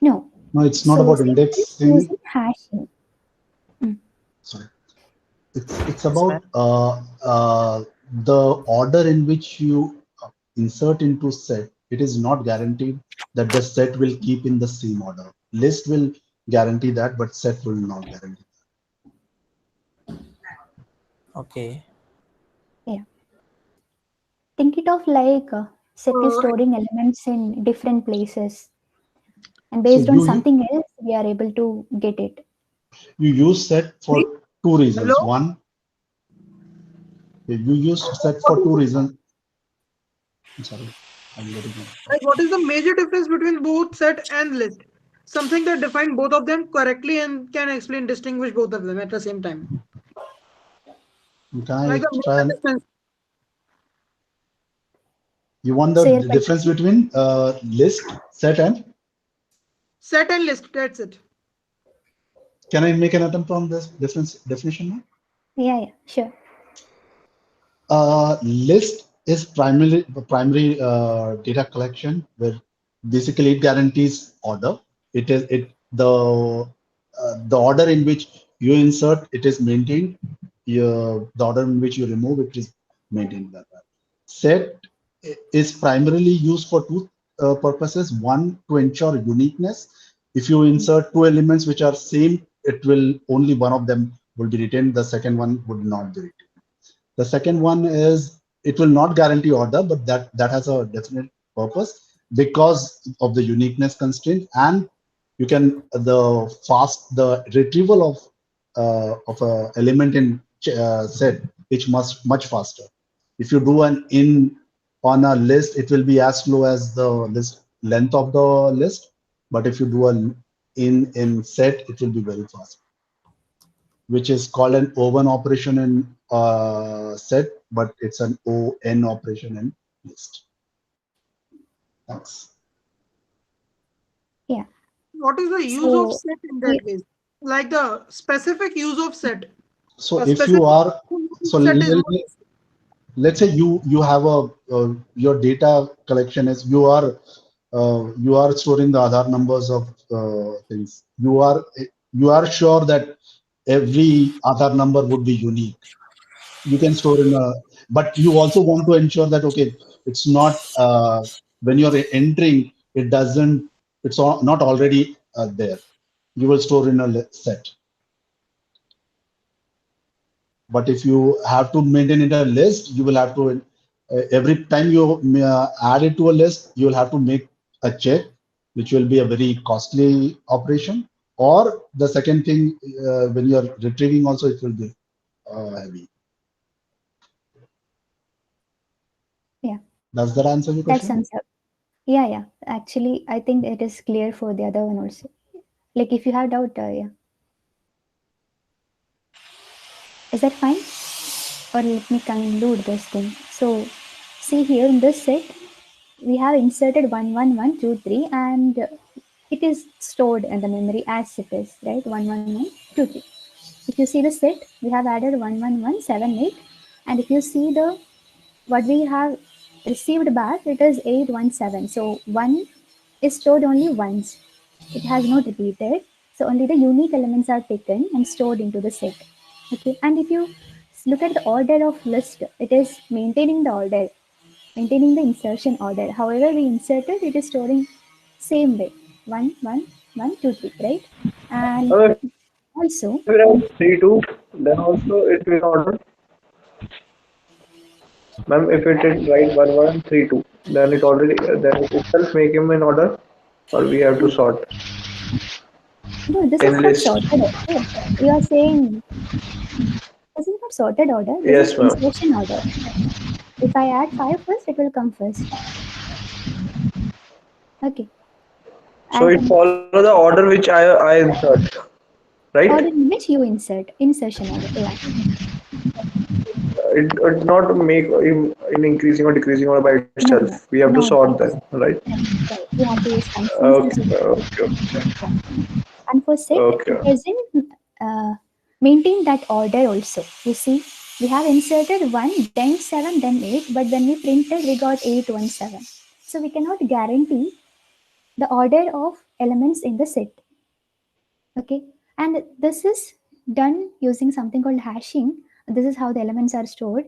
No. No, it's not about indexing. Using hashing. Sorry. It's about the order in which you insert into set. It is not guaranteed that the set will keep in the same order. List will guarantee that, but set will not guarantee that. Okay. Yeah. Think it of like set is storing elements in different places. And based on something else, we are able to get it. You use set for 2 reasons. Hello? One, you use set for 2 reasons. I'm sorry. Like, what is the major difference between both set and list? Something that define both of them correctly and can explain, distinguish both of them at the same time. Like you want the difference between list, set, and? Set and list, that's it. Can I make an attempt on this definition now? Yeah, sure. List is primary data collection where basically it guarantees order. The order in which you insert it is maintained. The order in which you remove it is maintained. Set is primarily used for 2 purposes. One, to ensure uniqueness. If you insert 2 elements which are same it will only one of them will be retained, the second one would not be retained. The second one is it will not guarantee order, but that has a definite purpose because of the uniqueness constraint, and you can the retrieval of a element in set is much faster. If you do an in on a list, it will be as slow as the list length of the list, but if you do an in set, it will be very fast, which is called an O1 operation in set, but it's an ON operation in list. Thanks. Yeah. What is the use of set in that case? Like the specific use of set. So if you are, so let's say you have your data collection is you are storing the Aadhaar numbers of things. You are sure that every Aadhaar number would be unique. You can store in a, but you also want to ensure that okay, it's not when you're entering, it's not already there. You will store in a set. But if you have to maintain it a list, you will have to every time you add it to a list, you will have to make a check, which will be a very costly operation. Or the second thing, when you are retrieving also, it will be heavy. Yeah. Does that answer your question? That sums up. Yeah. Actually, I think it is clear for the other one also. Like if you have doubt, yeah. Is that fine? Or let me conclude this thing. So, see here in this set, we have inserted 1, 1, 1, 2, 3, and it is stored in the memory as it is, right? 1, 1, 1, 2, 3. If you see the set, we have added 1, 1, 1, 7, 8, and if you see what we have received back, it is 8, 1, 7. So 1 is stored only once. It has not repeated. So only the unique elements are taken and stored into the set. Okay, and if you look at the order of list, it is maintaining the order, maintaining the insertion order. However, we inserted, it is storing same way, 1, 1, 1, 2, 3, right? And also, if we have 3, 2, then also it will order. Ma'am, if it is right 1, 1, 3, 2, then it itself make him in order, or we have to sort. No, this is not sorted order. You are saying this is not sorted order. This is insertion order. If I add 5 first, it will come first. Okay. So it follows the order which I insert, right? Order in which you insert, insertion order. Yeah. It not make in increasing or decreasing order by itself. No. We have to sort them, right? Right. We have to use functions. Okay. And for set, it doesn't maintain that order also. You see, we have inserted 1, then 7, then 8, but when we printed, we got 8, 1, 7. So we cannot guarantee the order of elements in the set. Okay, and this is done using something called hashing. This is how the elements are stored,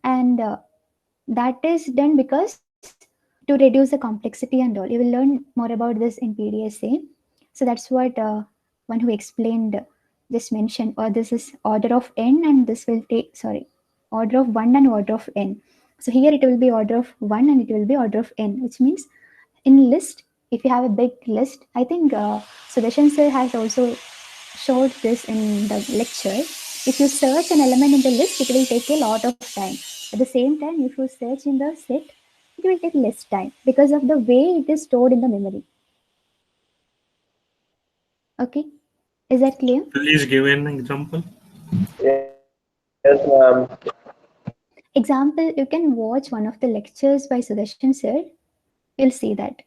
and that is done because to reduce the complexity and all. You will learn more about this in PDSA. So that's what one who explained just mentioned, or this is order of n, and this will take, order of 1 and order of n. So here it will be order of 1 and it will be order of n, which means in list, if you have a big list, I think Sudarshan sir has also showed this in the lecture. If you search an element in the list, it will take a lot of time. At the same time, if you search in the set, it will take less time because of the way it is stored in the memory. Okay, is that clear? Please give an example. Yes, ma'am. Example, you can watch one of the lectures by Sudarshan sir. You'll see that.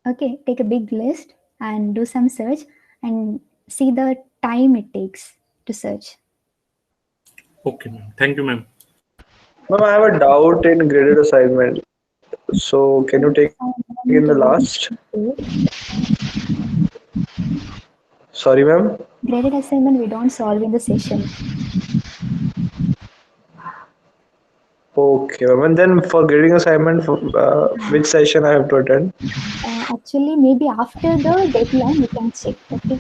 Okay, take a big list and do some search and see the time it takes to search. Okay, ma'am. Thank you, ma'am. Ma'am, I have a doubt in graded assignment. So can you take in the last? Sorry, ma'am. Graded assignment we don't solve in the session. Okay, ma'am. And then for grading assignment, which session I have to attend? Actually, maybe after the deadline you can check. Okay.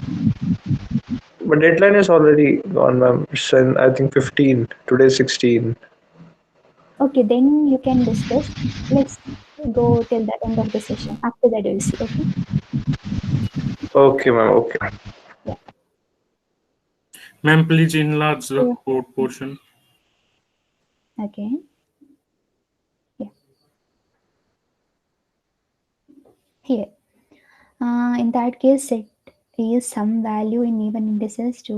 But deadline is already gone, ma'am. It's in, I think 15. Today 16. Okay, then you can discuss. Let's go till the end of the session. After that, we'll see. Okay. Okay, ma'am. Okay. Yeah. Ma'am, please enlarge the Yeah. code portion. Okay. Yeah. Here. In that case, set is some value in even indices to.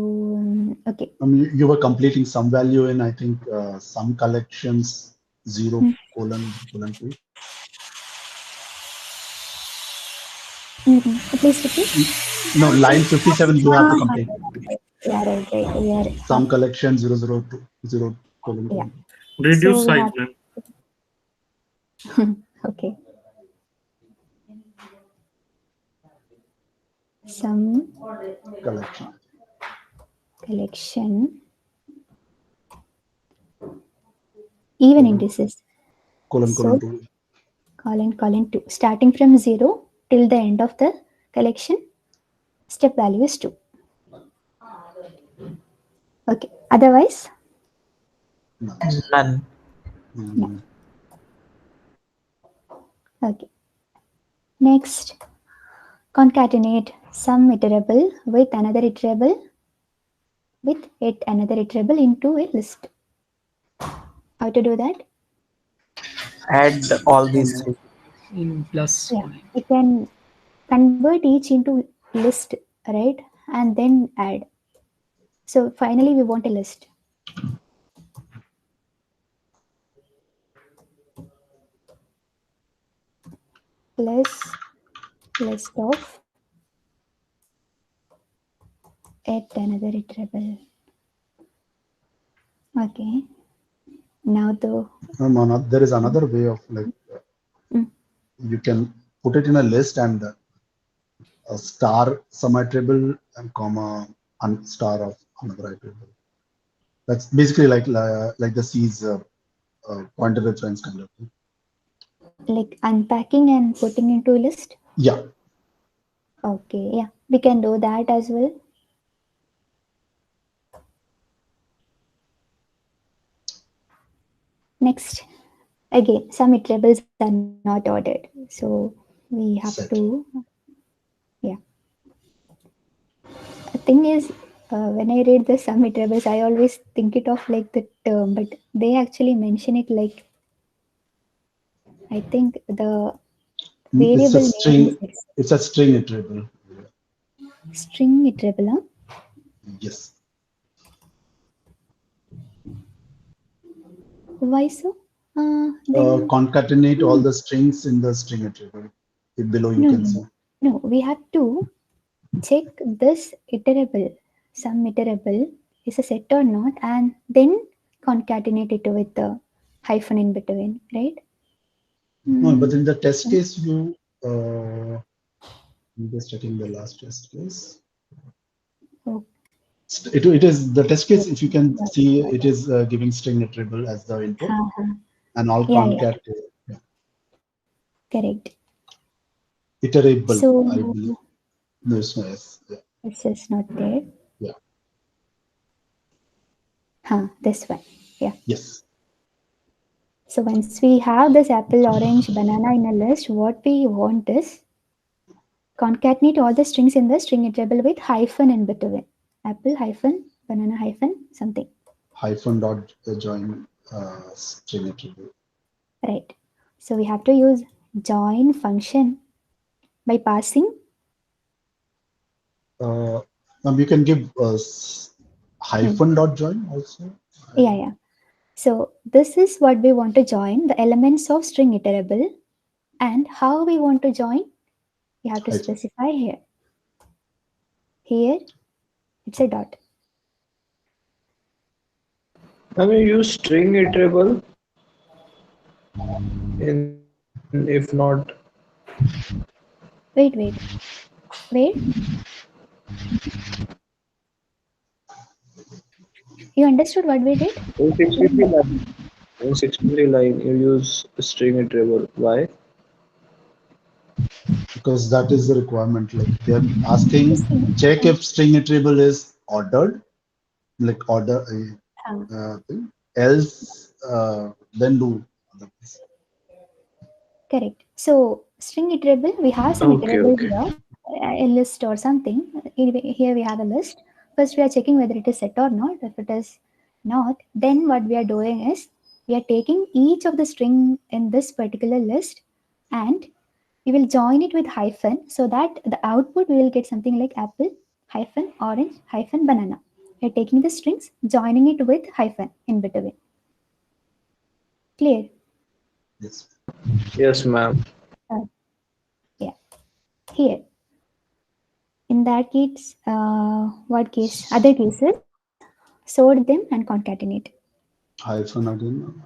Okay. You were completing some value in, I think, some collections 0 colon 2. Please repeat. No, line 57 you have to complete. Yeah, right. We are. Some collection 0 colon. Yeah. Reduce So we size, have- ma'am. Okay. Some collection even indices. Colon So, 2. colon 2. Starting from 0 till the end of the collection, step value is 2. Okay. Otherwise? None. No. Okay. Next, concatenate some iterable with another iterable with yet another iterable into a list. How to do that? Add all these three. In plus. Yeah, we can convert each into list, right? And then add. So finally, we want a list. Plus list of yet another iterable. Okay. Now There is another way of like you can put it in a list and a star some iterable and comma and star of another iterable. That's basically like the C's pointer reference kind of thing. like unpacking and putting into a list. Yeah. Okay. Yeah, we can do that as well. Next, again, some iterables are not ordered, so we have to. Yeah. The thing is, when I read the sum iterables, I always think it of like the term, but they actually mention it like. I think the variable It's a string. name is It's a string iterable. string iterable. Huh? Yes. Why so? Concatenate all the strings in the string iterable. Below you can see. No, we have to check this iterable, some iterable is a set or not, and then concatenate it with the hyphen in between, right? No, but in the test case, you. I'm just checking the last test case. Oh. It is the test case. If you can see, it is giving string iterable as the input, and all concat. Yeah. Correct. Iterable. So, I believe. There's no S. Yeah. It's just not there. Yeah. This one. Yeah. Yes. So once we have this apple, orange, banana in a list, what we want is concatenate all the strings in the string iterable with hyphen in between. Apple hyphen, banana hyphen, something. Hyphen dot join string iterable. Right. So we have to use join function by passing. You can give hyphen dot join also. Yeah. So this is what we want to join, the elements of string iterable, and how we want to join, you have to specify here. Here, it's a dot. Can we use string iterable? If not. Wait. You understood what we did? In 63 line, you use string iterable. Why? Because that is the requirement. Like they're asking, check if string iterable is ordered, like order thing, else then do other things. Correct. So string iterable, we have some iterables here, a list or something. Here we have a list. First we are checking whether it is set or not. If it is not, then what we are doing is we are taking each of the string in this particular list and we will join it with hyphen, so that the output we will get something like apple hyphen orange hyphen banana. We are taking the strings, joining it with hyphen in between. Clear? Yes. Yes, ma'am. Yeah. Here, in that case, what case? Other cases, sort them and concatenate. Hyphen again.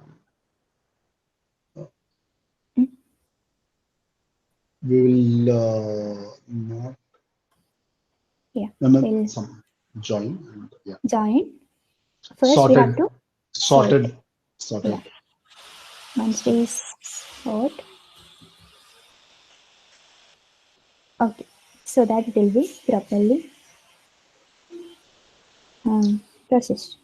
We will not. Yeah. We'll some join. And, yeah. Join. First sorted. we have to Sorted. Yeah. Once we sort. Okay. So that it will be properly processed.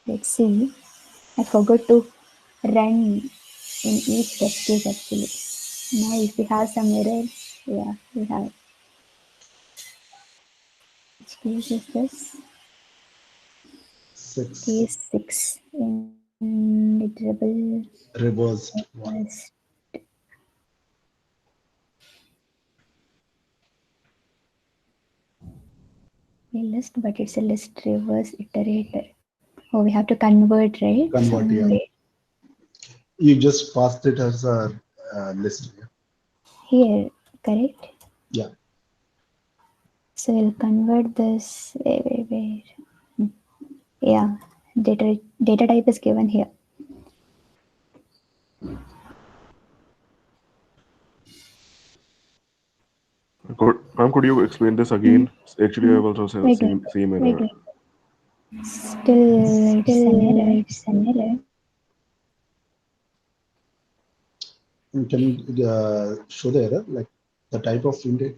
Let's see. I forgot to run in each test case actually. Now if we have some errors, yeah, we have. Which case is this? 6. Case 6. Iterable. Reversed. A list, but it's a list reverse iterator. Oh, we have to convert, right? Convert, yeah. You just passed it as a list. Here, correct? Yeah. So we'll convert this. Where? Yeah, data type is given here. Ma'am, could you explain this again? Actually, I have also said same error. Still, it's an error. Can you show the error, like the type of int?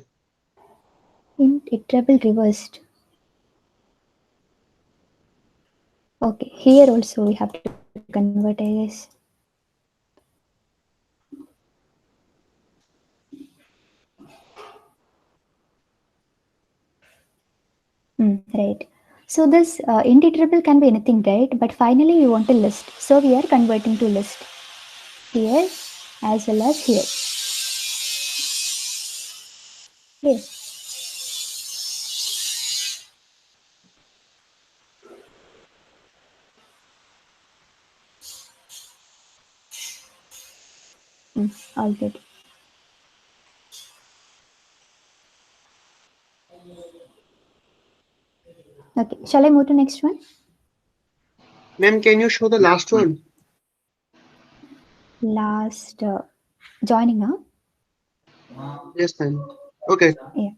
Int iterable reversed. Okay, here also we have to convert, I guess. Right. So this int iterable can be anything, right? But finally we want a list. So we are converting to list here as well as here. Yes. All good. Okay, shall I move to next one? Ma'am, can you show the last one? Last joining up. Yes, ma'am. Okay. Yeah.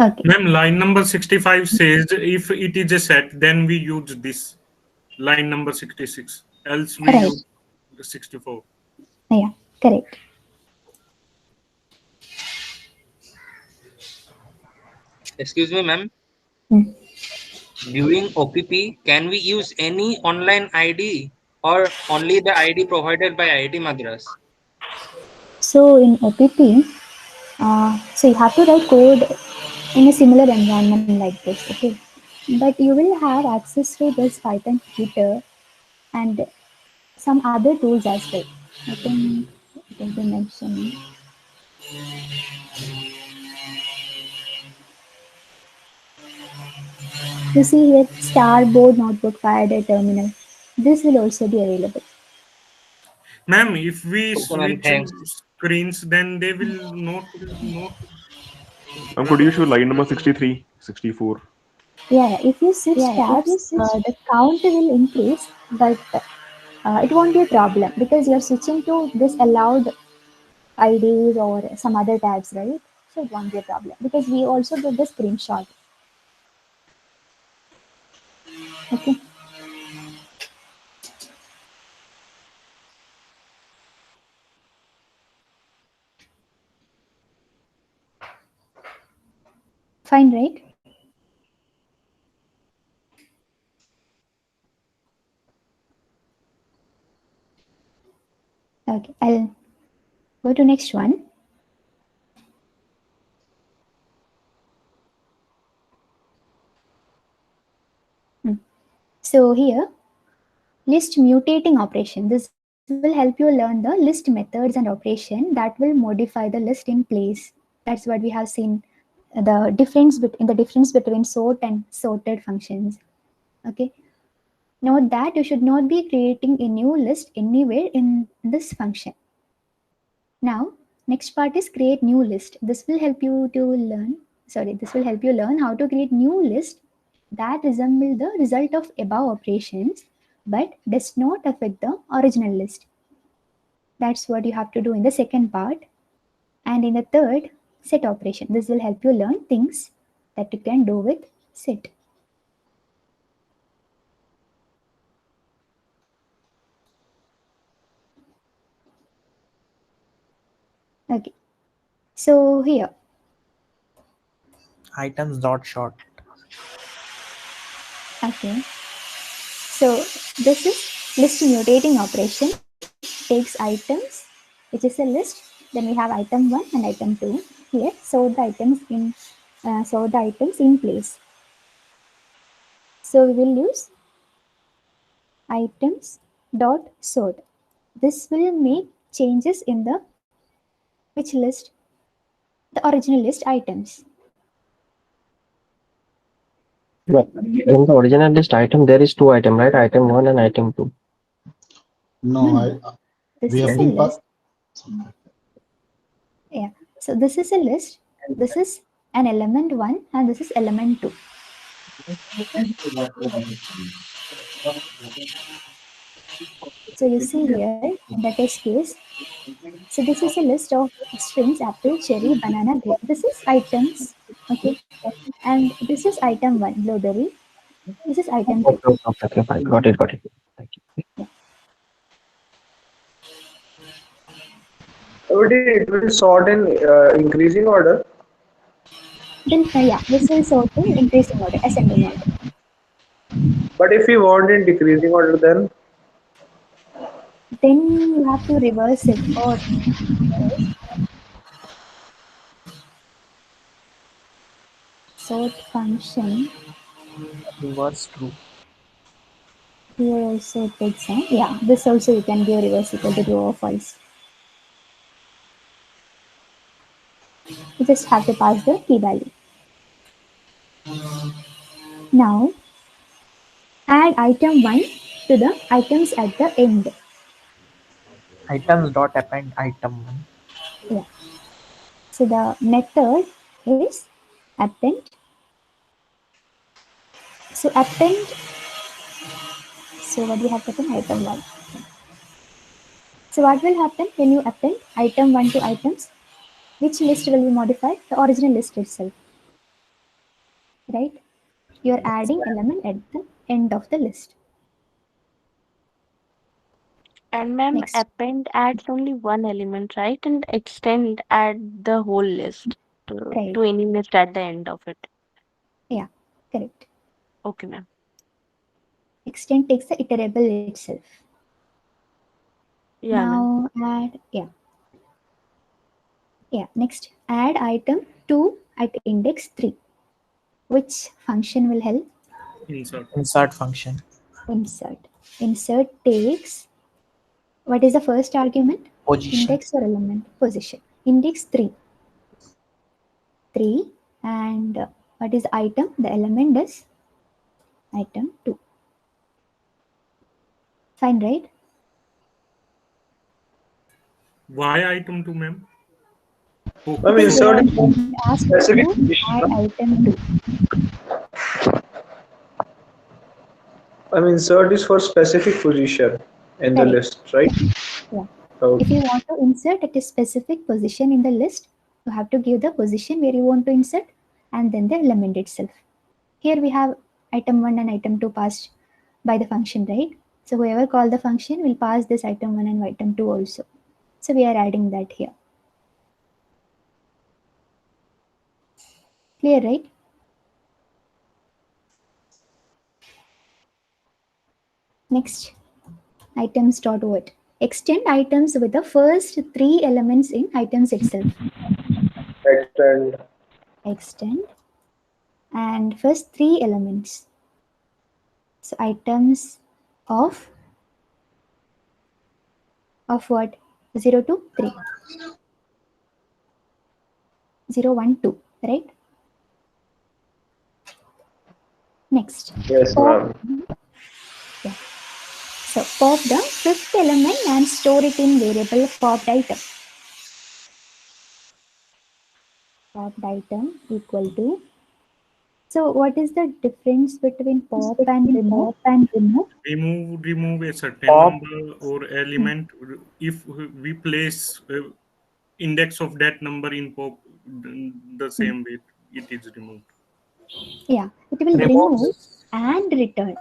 Okay. Ma'am, line number 65 says if it is a set, then we use this. Line number 66. Else we use 64. Yeah, correct. Excuse me, ma'am. During OPP, can we use any online ID or only the ID provided by IIT Madras? So in OPP, so you have to write code in a similar environment like this, okay? But you will have access to this Python tutor and some other tools as well. I think it will be mentioned. You see here, Starboard, Notebook, Fireday, Terminal. This will also be available. Ma'am, if we ma'am, switch screens, then they will not. Ma'am, could you show line number 63, 64? Yeah, if you switch tabs, the count will increase, but it won't be a problem because you're switching to this allowed IDs or some other tabs, right? So it won't be a problem because we also did the screenshot. Okay. Fine, right? Okay, I'll go to next one. So here, list mutating operation. This will help you learn the list methods and operation that will modify the list in place. That's what we have seen, the difference between sort and sorted functions. Okay. Note that you should not be creating a new list anywhere in this function. Now, next part is create new list. This will help you learn how to create new list that resemble the result of above operations but does not affect the original list. That's what you have to do in the second part. And in the third, set operation. This will help you learn things that you can do with set. Okay. So here. Items dot sort. Okay. So this is list mutating operation. Takes items, which is a list. Then we have item 1 and item 2. Here, sort the items in place. So we will use items dot sort. This will make changes in the which list? The original list items. But in the original list item, there is two items, right? Item 1 and item 2. No, This we is have a been list. Yeah. So this is a list. This is an element 1 and this is element 2. So you see here in the test case. So this is a list of strings apple, cherry, banana, grape. This is items. Okay. And this is item 1, blueberry. This is item 2. Okay, fine. Got it. Thank you. It will sort in increasing order. Then this will sort in increasing order, ascending order. But if we want in decreasing order, then you have to reverse it or sort function. Reverse true. Here also it takes time. Yeah, this also you can give reverse equal to true or false. You just have to pass the key value. Now, add item 1 to the items at the end. Items dot append item 1. Yeah. So the method is append. So append. So what we have to append? Item 1. So what will happen when you append item 1 to items? Which list will be modified? The original list itself. Right? You are adding element at the end of the list. And ma'am, append adds only one element, right? And extend add the whole list to any list at the end of it. Yeah, correct. Okay, ma'am. Extend takes the iterable itself. Yeah, now add, next add item 2 at index 3. Which function will help? Insert function. Insert takes, what is the first argument? Position. Index or element? Position. Index 3. And what is item? The element is item 2. Fine, right? Why item 2, ma'am? Insert specific add item 2. Insert is for specific position in the list, right? Yeah. Okay. If you want to insert at a specific position in the list, You have to give the position where you want to insert and then the element itself. Here we have item 1 and item 2 passed by the function, right? So whoever called the function will pass this item 1 and item 2 also. So we are adding that here. Clear, right? Next, items dot what? Extend items with the first 3 elements in items itself. Extend and first 3 elements. So items of what? 0 to 3. 0, 1, 2, right? Next. Yes, ma'am. Yeah. So pop the 5th element and store it in variable popped item. Popped item equal to. So what is the difference between pop and remove? Remove a certain Pop. number or element. If we place index of that number in pop the same way, it is removed. Yeah, it will remove and return,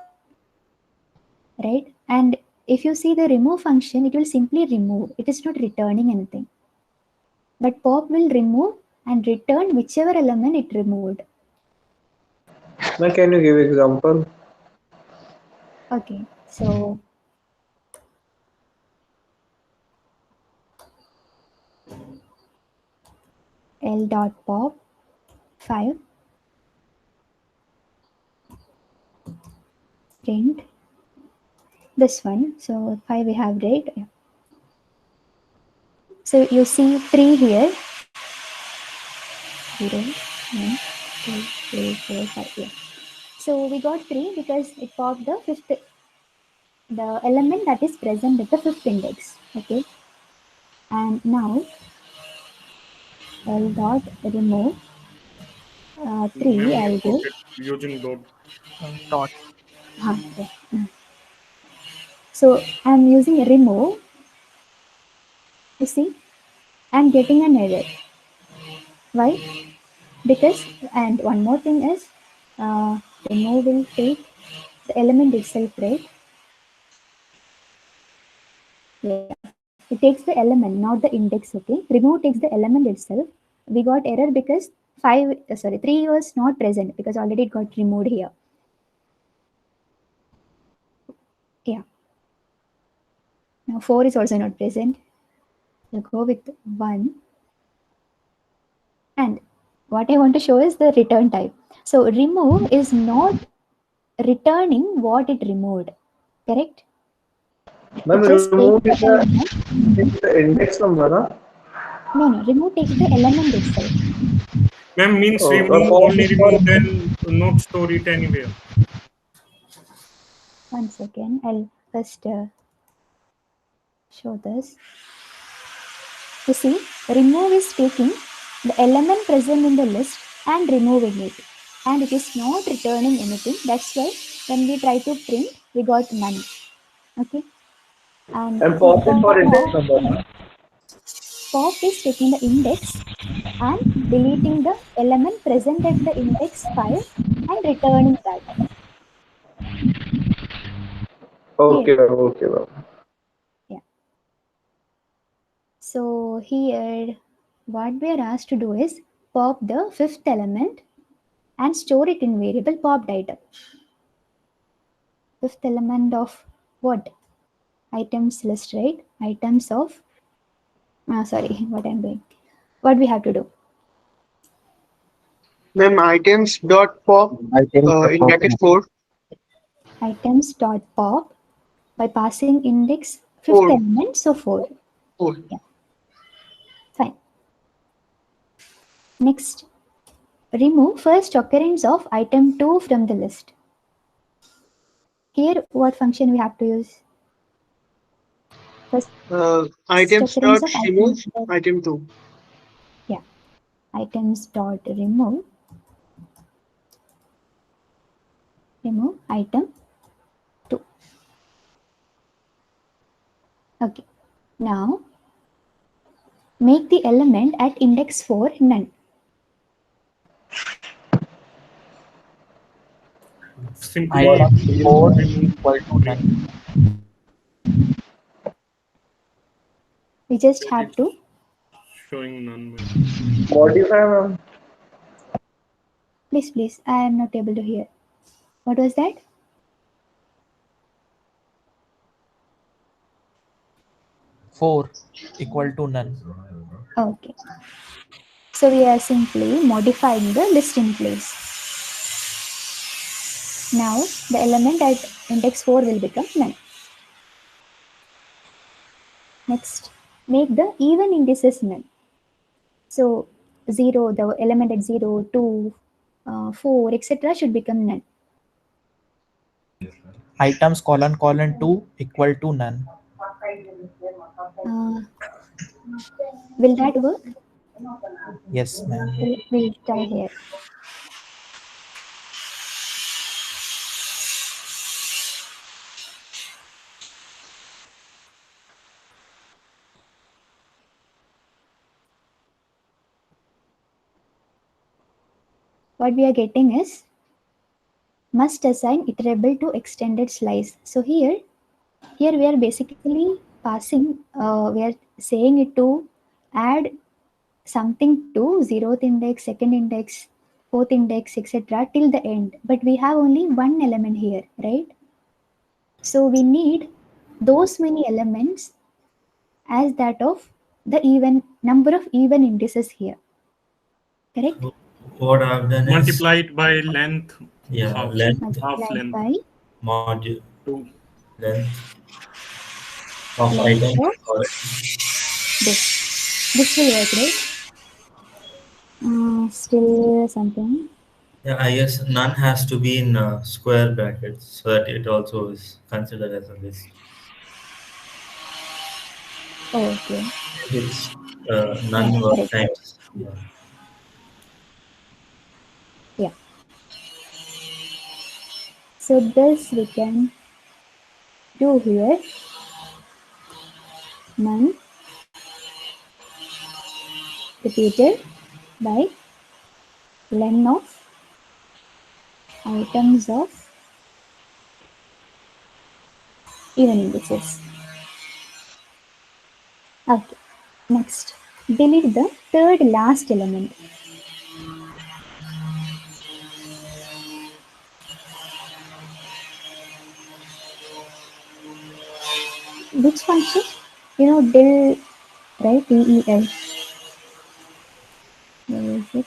right? And if you see the remove function, it will simply remove. It is not returning anything. But pop will remove and return whichever element it removed. Now, can you give example? Okay, so L dot pop 5 print this one. So 5 we have, right? Yeah. So you see 3 here. 0, 1, 2, 3, 4, 5. Yeah. So we got 3 because it popped the 5th, the element that is present at the 5th index. Okay. And now L dot remove 3. I'll go using dot. Okay. So I'm using remove. You see, I'm getting an error. Why? Because, and one more thing is, remove will take the element itself, right? Yeah, it takes the element, not the index. Okay, remove takes the element itself. We got error because 3 was not present because already it got removed here. Yeah. Now 4 is also not present. We'll go with 1. And what I want to show is the return type. So remove is not returning what it removed, correct? Ma'am, It just remove takes is the element. the index number, huh? No, remove takes the element itself. Ma'am means Oh, remove, pop only is remove, for- then not store it anywhere. One second, I'll first show this. You see, remove is taking the element present in the list and removing it. And it is not returning anything. That's why when we try to print, we got none. Okay. And pop is for for index pop, number, huh? pop is taking the index and deleting the element present at the index 5 and returning that. Okay, okay, ma'am. Yeah. So here, what we are asked to do is pop the 5th element and store it in variable popped item. 5th element of what? Items list, right? Items of, sorry, what I'm doing. What we have to do? Ma'am, items dot pop in bracket 4. Items dot pop by passing index 5th 4. element, so 4. 4. Yeah. Fine. Next, remove first occurrence of item 2 from the list. Here, what function we have to use? First Items occurrence dot of remove item 2. Yeah. Items dot remove item 2. Okay. Now Make the element at index 4 none. Simply Item we 4 remove equal to none. We just have to showing none. Modify, ma'am. please, I am not able to hear. What was that? Four equal to none. Okay. So we are simply modifying the list in place. Now the element at index 4 will become none. Next, make the even indices none. So 0, the element at 0, 2, 4, etc. should become none. Items : 2 equal to none. Will that work? Yes, ma'am. We'll try here. What we are getting is must assign iterable to extended slice. So here we are basically passing, we are saying it to add something to 0th index, 2nd index, 4th index, etc. till the end. But we have only one element here, right? So we need those many elements as that of the even number of even indices here. Correct? What I've done is multiply it by length. length Half length. By module to length of length item. of this will work, right? Still something. Yeah, I guess none has to be in square brackets so that it also is considered as a list. Oh, okay. It's none Yeah, correct. times. Yeah. Yeah. So this we can do here. None repeated by len of items of even indices. Okay. Next, delete the third last element. Which function? Del, right? DEL. Where is it?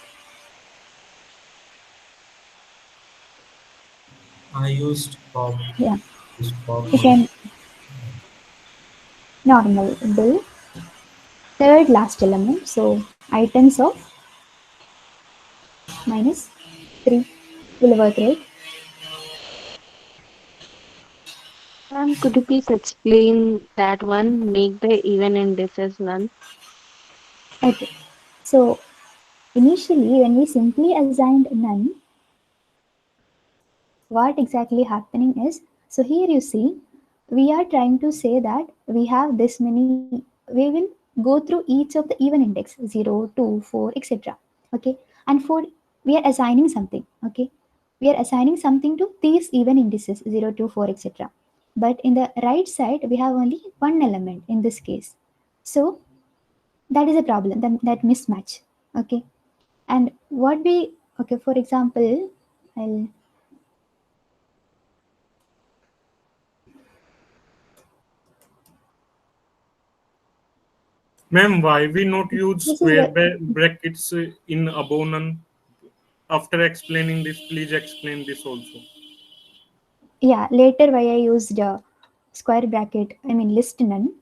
I used pop. Yeah. Used pop. You can normal del third last element. So items of minus 3 will work, right? Could you please explain that one? Make the even indices none. Okay. So initially, when we simply assigned none, what exactly happening is, so here you see, we are trying to say that we have this many, we will go through each of the even index 0, 2, 4, etc. Okay, and for we are assigning something. Okay, we are assigning something to these even indices 0, 2, 4, etc. But in the right side we have only one element in this case, so that is a problem, that mismatch. Okay, and what we, okay, for example, I'll Ma'am, why we not use This is square what- brackets in above none? After explaining this, please explain this also. yeah, later why I used square bracket, I mean list none.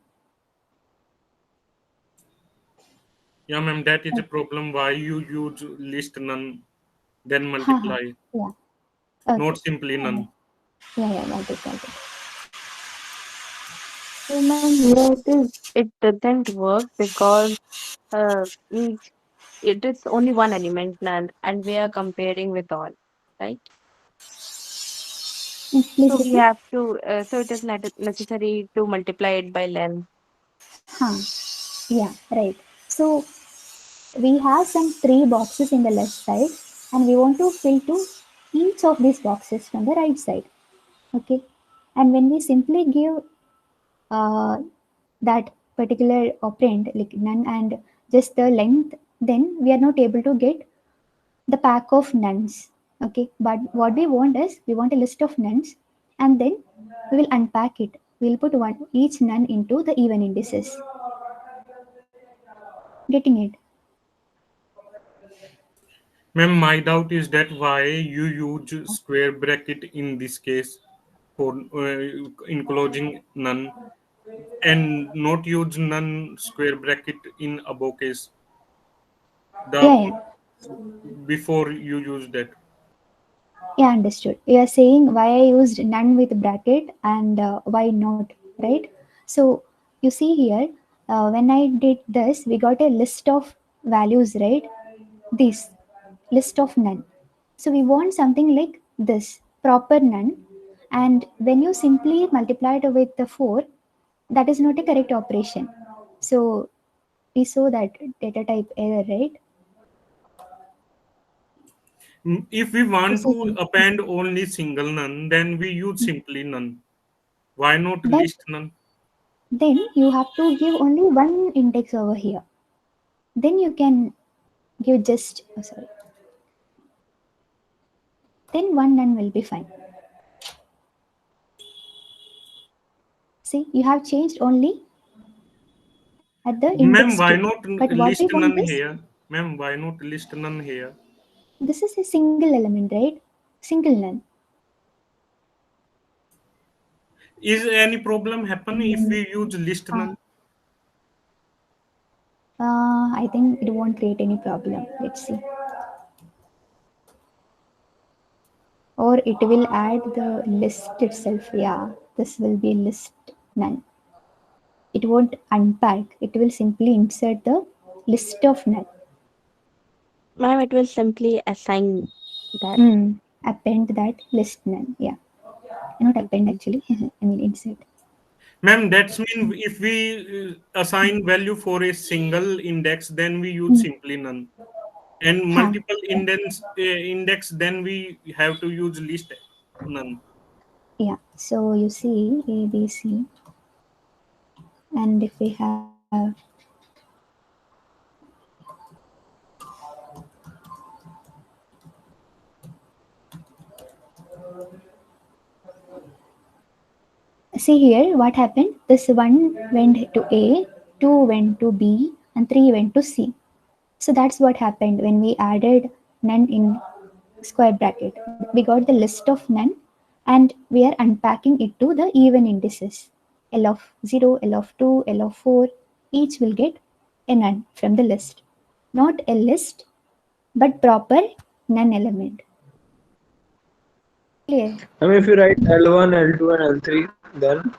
Yeah, ma'am, that is a problem. Why you use list none, then Haha, multiply, yeah. Okay. not simply none. Yeah, got it. So, ma'am, here it doesn't work because means it is only one element, none, and we are comparing with all, right? Please So we repeat. have to. So it is not necessary to multiply it by length. Yeah, right. So we have some 3 boxes in the left side, and we want to fill to each of these boxes from the right side. Okay, and when we simply give that particular operand like none and just the length, then we are not able to get the pack of nuns. Okay, but what we want is we want a list of nuns, and then we will unpack it. We'll put each nun into the even indices. Getting it? Ma'am, my doubt is that why you use square bracket in this case for enclosing none, and not use none square bracket in above case. Before you use that. Yeah, understood. You are saying why I used none with bracket and why not, right? So you see here, when I did this, we got a list of values, right? This list of none. So we want something like this, proper none. And when you simply multiply it with the 4, that is not a correct operation. So we saw that data type error, right? If we want to append only single none, then we use simply none. Why not list none? Then you have to give only one index over here. Then you can give just, then one none will be fine. See, you have changed only at the index. Ma'am, why not but list what we none want is, here? Ma'am, why not list none here? this is a single element, right? Single none. Is any problem happen if we use list none? I think it won't create any problem. Let's see. Or it will add the list itself. Yeah, this will be list none. It won't unpack. It will simply insert the list of none. Ma'am, it will simply assign that. Append that list none. Yeah. Not append actually. I mean insert. Ma'am, that's mean if we assign value for a single index, then we use simply none. And multiple index, then we have to use list none. Yeah. So you see A, B, C. And if we have see here what happened. This 1 went to A, 2 went to B, and 3 went to C. So that's what happened when we added none in square bracket. We got the list of none, and we are unpacking it to the even indices. L of 0, L of 2, L of 4, each will get a none from the list. Not a list, but proper none element. Clear? I mean, if you write L1, L2, and L3, then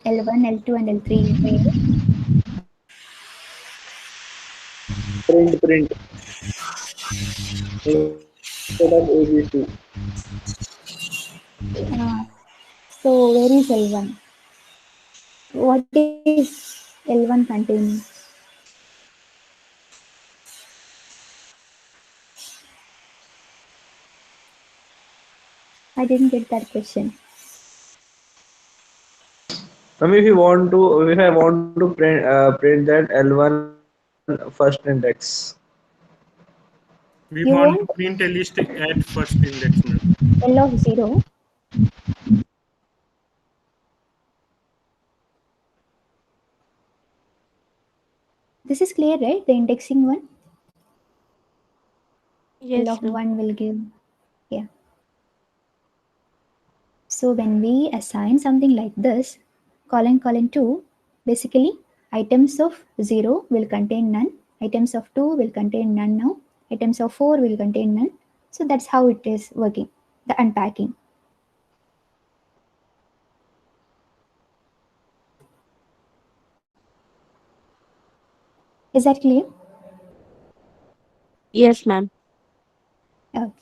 L1, L2, and L3. Print. Instead of ABC. So where is L1? What is L1 containing? I didn't get that question. I mean, if I want to print that L1 first index. We want to print a list at first index, ma'am. L of 0. This is clear, right? The indexing one? Yes, L of 1 will give, yeah. So when we assign something like this, colon 2, basically items of 0 will contain none, items of 2 will contain none now, items of 4 will contain none. So that's how it is working, the unpacking. Is that clear? Yes, ma'am. Okay.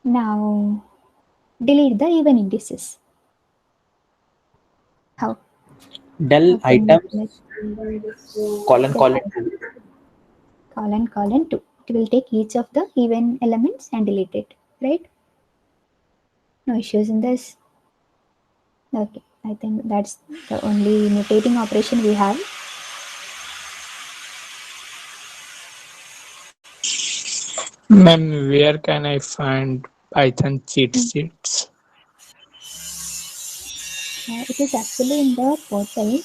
Now delete the even indices. How? Del Okay, items colon colon colon 2. It will take each of the even elements and delete it, right? No issues in this. Okay, I think that's the only mutating operation we have. Ma'am, where can I find Python cheat sheets? It is actually in the portal.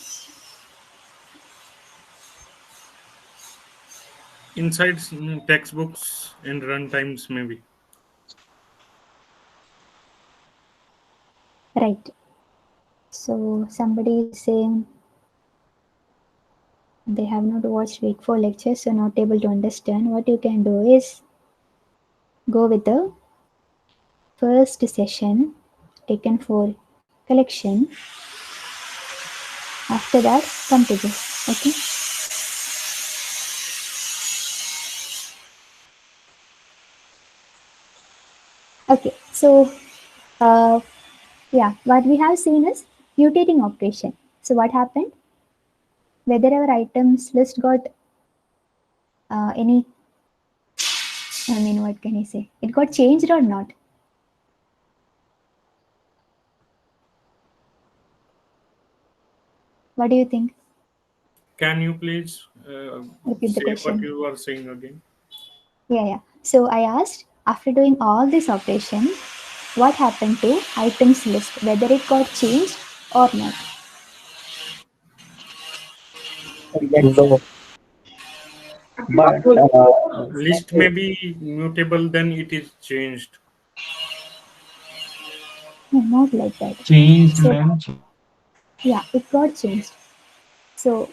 Inside textbooks and runtimes, maybe. Right. So somebody is saying they have not watched week 4 lectures, so not able to understand. What you can do is go with the first session taken for collection. After that, come to this. Okay. Okay. So, yeah, what we have seen is mutating operation. So what happened? Whether our items list got any, I mean, what can I say? It got changed or not? What do you think? Can you please Repeat the say what question. you are saying again? Yeah. So I asked, after doing all this operation, what happened to items list, whether it got changed or not? No. But List may be mutable, then it is changed. No, not like that. Changed, So, ma'am. yeah, it got changed. So,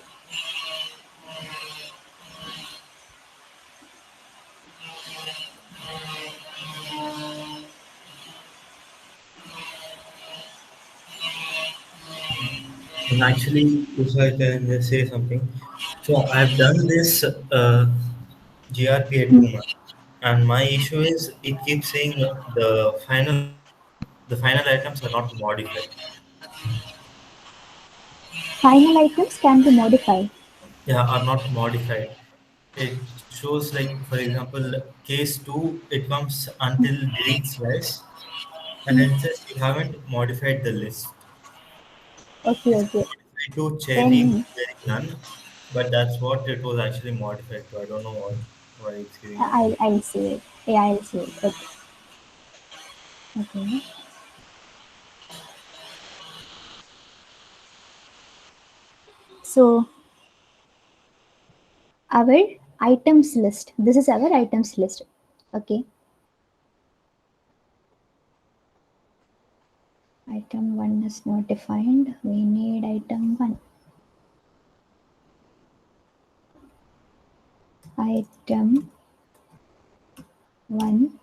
And actually, if I can just say something, so I've done this GRPA 2 months, and my issue is it keeps saying the final items are not modified. final items can be modified. Yeah, are not modified. It shows like, for example, case 2, it comes until delete slash, and then it says you haven't modified the list. Okay, It's okay. modified to cherry Then blueberry none, but that's what it was actually modified to. I don't know why it's giving me this. I'll see it. Yeah, I'll see it. Okay. Okay. So, our items list. This is our items list. Okay. Item 1 is not defined. We need item 1. Item 1.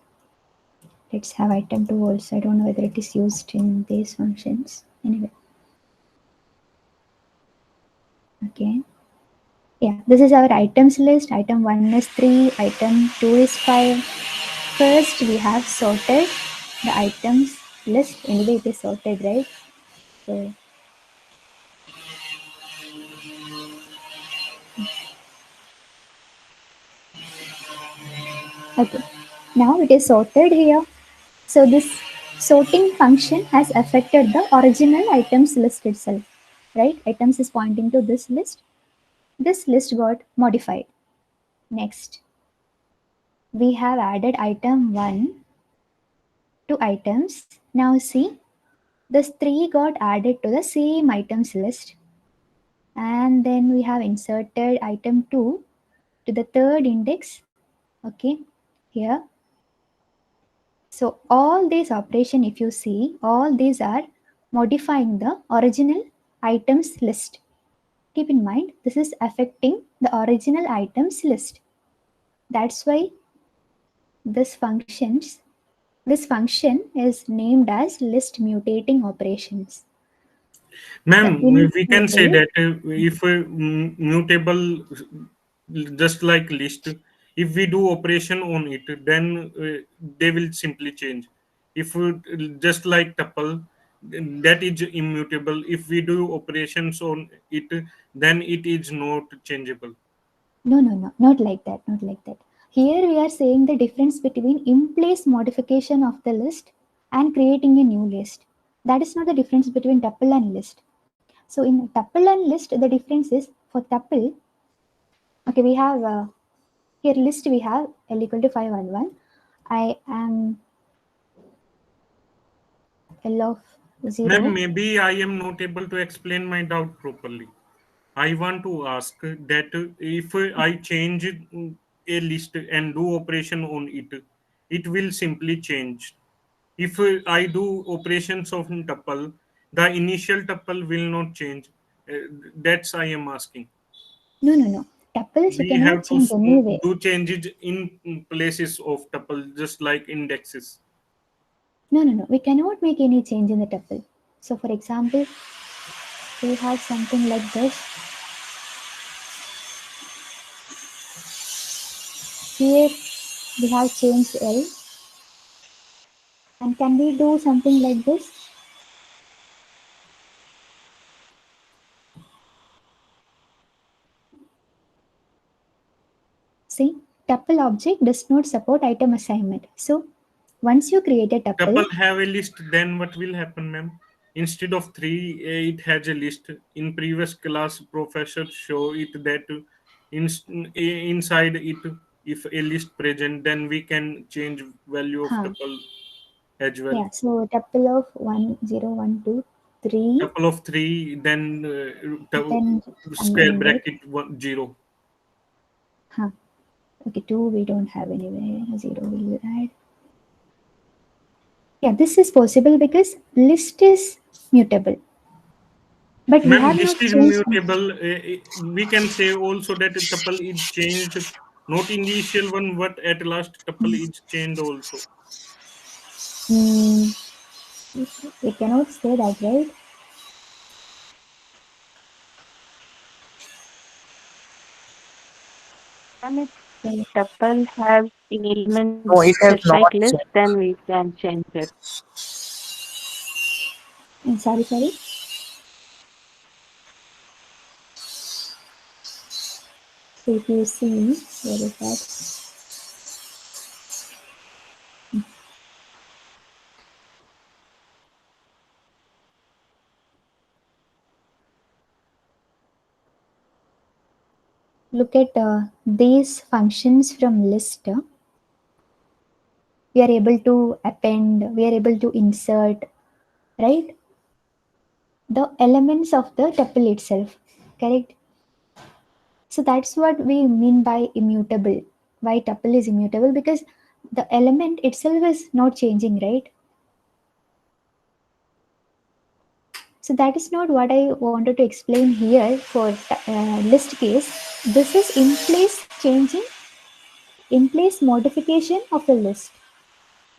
Let's have item 2 also. I don't know whether it is used in these functions. Anyway. Okay. Yeah, this is our items list. Item 1 is 3. Item 2 is 5. First, we have sorted the items list. Anyway, it is sorted, right? So, okay. Now it is sorted here. So this sorting function has affected the original items list itself, right? Items is pointing to this list. This list got modified. Next, we have added item 1 to items. Now see, this 3 got added to the same items list. And then we have inserted item 2 to the third index. Okay, here. So all these operation, if you see, all these are modifying the original items list. Keep in mind, this is affecting the original items list. That's why this function is named as list mutating operations. Ma'am, we can say that if mutable, just like list, if we do operation on it, then they will simply change. If just like tuple, that is immutable. If we do operations on it, then it is not changeable. No, not like that, not like that. Here we are saying the difference between in-place modification of the list and creating a new list. That is not the difference between tuple and list. So in tuple and list, the difference is for tuple, okay, we have here list we have L equal to 5 1 1. I am L of 0. Ma'am, maybe I am not able to explain my doubt properly. I want to ask that if I change a list and do operation on it, it will simply change. If I do operations of tuple, the initial tuple will not change. That's I am asking. No. Tuples you We cannot have to change anyway. do changes in places of tuple, just like indexes. No. We cannot make any change in the tuple. So for example, we have something like this. Here we have changed L. And can we do something like this? See, tuple object does not support item assignment. So once you create a Tuple have a list, then what will happen, ma'am? Instead of 3, it has a list. In previous class, professor show it that inside it, if a list present, then we can change value of tuple as well. Yeah, so tuple of 1 0 1 2 3. Tuple of 3, then square bracket 0. Huh. Okay, 2 we don't have anyway. 0 will add. Yeah, this is possible because list is mutable. But we have list not is changed. mutable. We can say also that tuple is changed, not initial one, but at last tuple is changed also. We cannot say that, right? And if the tuple has elements No, it has just like not list, changed. then we can change it. Sorry. So if you see, where is that? Look at these functions from list. We are able to append, we are able to insert, right? The elements of the tuple itself, correct? So that's what we mean by immutable. Why tuple is immutable? Because the element itself is not changing, right? So that is not what I wanted to explain here for list case. This is in place changing, in place modification of a list.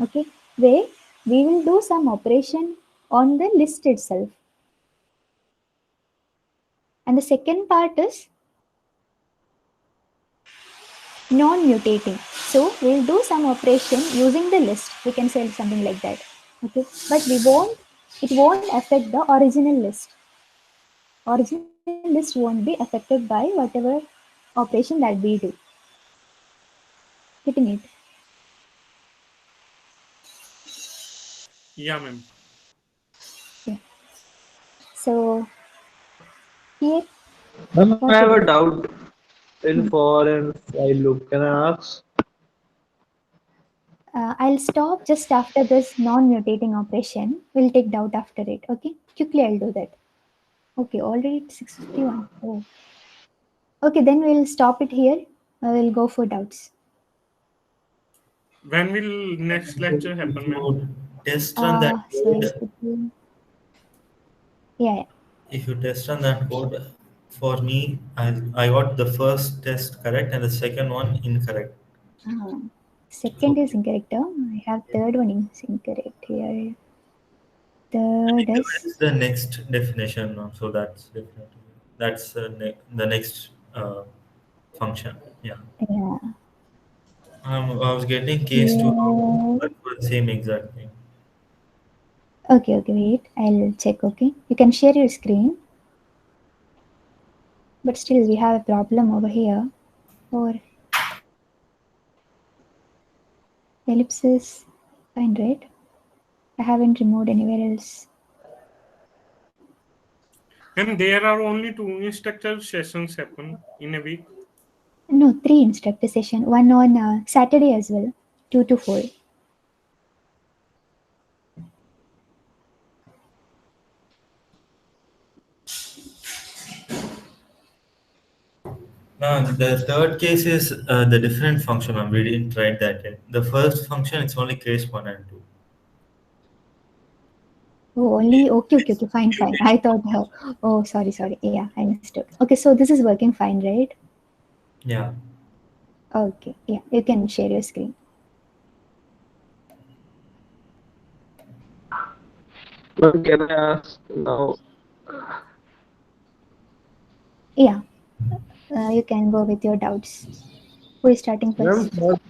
Okay, where we will do some operation on the list itself. And the second part is non-mutating. So we'll do some operation using the list. We can say something like that. Okay, but it won't affect the original list. Original list won't be affected by whatever operation that we do. Getting it? Yeah, ma'am. Yeah. So here, Ma'am, I have a doubt in for and while loop. Can I ask? I'll stop just after this non-mutating operation. We'll take doubt after it. Okay, quickly I'll do that. Okay, already it's 6:51. Oh. Okay, then we'll stop it here. We'll go for doubts. When will next lecture happen, ma'am? Test run that code. Yeah. If you test run that code, for me, I got the first test correct and the second one incorrect. Second is incorrect. I have third one is incorrect here. Third is the next definition. So that's definitely the next function. Yeah. Yeah. I was getting case 2 for the same exact thing. Okay, wait. I'll check. Okay, you can share your screen. But still, we have a problem over here. Or ellipsis, fine, right? I haven't removed anywhere else. And there are only 2 instructor sessions happen in a week. No, 3 instructor session. One on Saturday as well, 2 to 4. No, the third case is the different function, ma'am. We didn't write that yet. The first function, it's only case 1 and 2. Oh, only okay, fine. I thought, oh, sorry. Yeah, I understood. Okay, so this is working fine, right? Yeah. Okay, yeah, you can share your screen. Well, can I ask now? Yeah, you can go with your doubts. Who is starting Ma'am, first?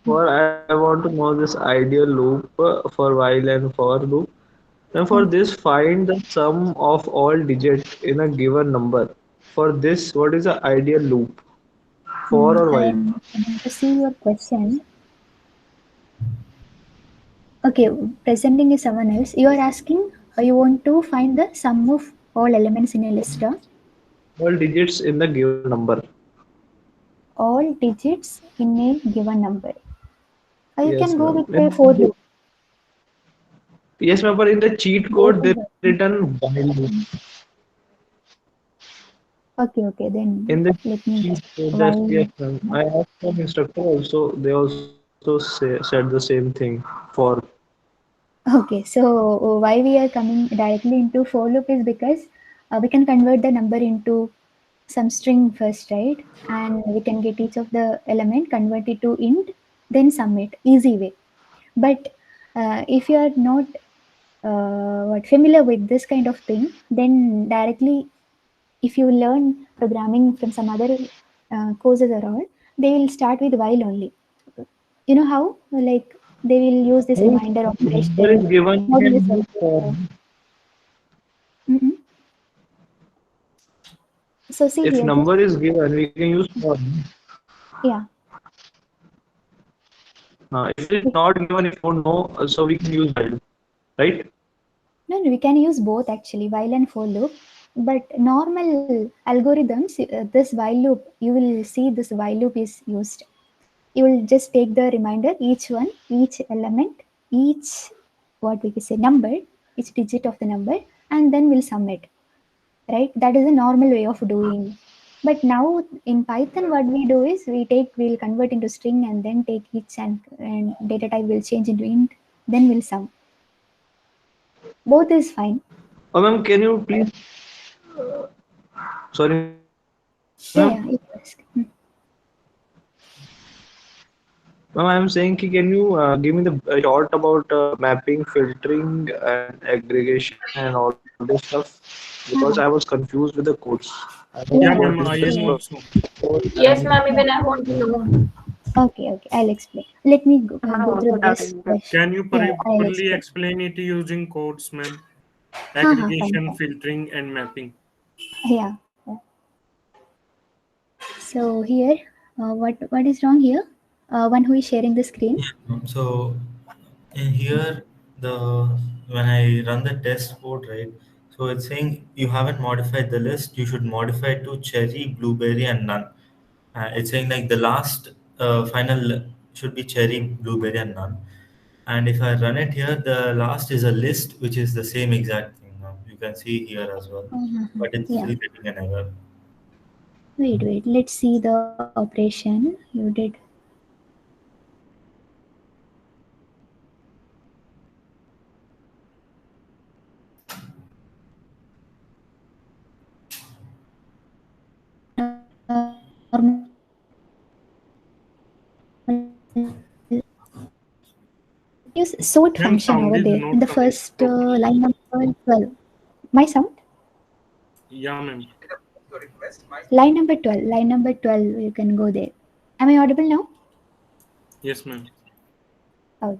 I want to know this ideal loop for while and for loop. And for this, find the sum of all digits in a given number. For this, what is the ideal loop? For or I while? am able to see your question. Okay, presenting is someone else. You are asking, you want to find the sum of all elements in a list? All digits in the given number. All digits in a given number. You Yes, can go ma'am. with a for loop. Yes, ma'am. But in the cheat code, they written while loop. Okay, then In the let me cheat code, that's while. yes, ma'am. I asked some instructor also. They also said the same thing. For Okay, so why we are coming directly into for loop is because we can convert the number into some string first, right? And we can get each of the element, convert it to int, then sum it, easy way. But if you are not familiar with this kind of thing, then directly if you learn programming from some other courses or all, they will start with while only. You know how? Like they will use this reminder number is operation, given, we not can this use for. So see If here, this, number is given, we can use for. yeah. If it is not given, if you don't know, so we can use while, right? No, we can use both actually, while and for loop. But normal algorithms, this while loop, you will see this while loop is used. You will just take the reminder, each one, each element, each what we can say number, each digit of the number, and then we'll sum it. Right? That is a normal way of doing. But now in Python, what we do is we'll convert into string and then take each and data type will change into int, then we'll sum. Both is fine. Oh, ma'am, can you please? Sorry, Yeah, you ask. Ma'am, I'm saying, can you give me the short about mapping, filtering, and aggregation, and all this stuff? Because I was confused with the codes. I don't know Yeah, what ma'am, I is am this. also. Yes, ma'am, even I want to know. Okay, I'll explain. Let me go through this. Can you Yeah, I'll properly explain. explain it using codes, ma'am? Fine. Aggregation, filtering, and mapping. Yeah. So here, what is wrong here? One who is sharing the screen. So in here, the when I run the test code, right? So it's saying you haven't modified the list. You should modify it to cherry, blueberry, and none. It's saying like the last final should be cherry, blueberry, and none. And if I run it here, the last is a list, which is the same exact thing. Now you can see here as well, but it's Yeah. still getting an error. Wait. Let's see the operation you did. Use sort Ma'am, function sound over is there in not the coming first properly. line number 12. My sound? Yeah, ma'am. Line number 12. Line number 12. You can go there. Am I audible now? Yes, ma'am. Okay.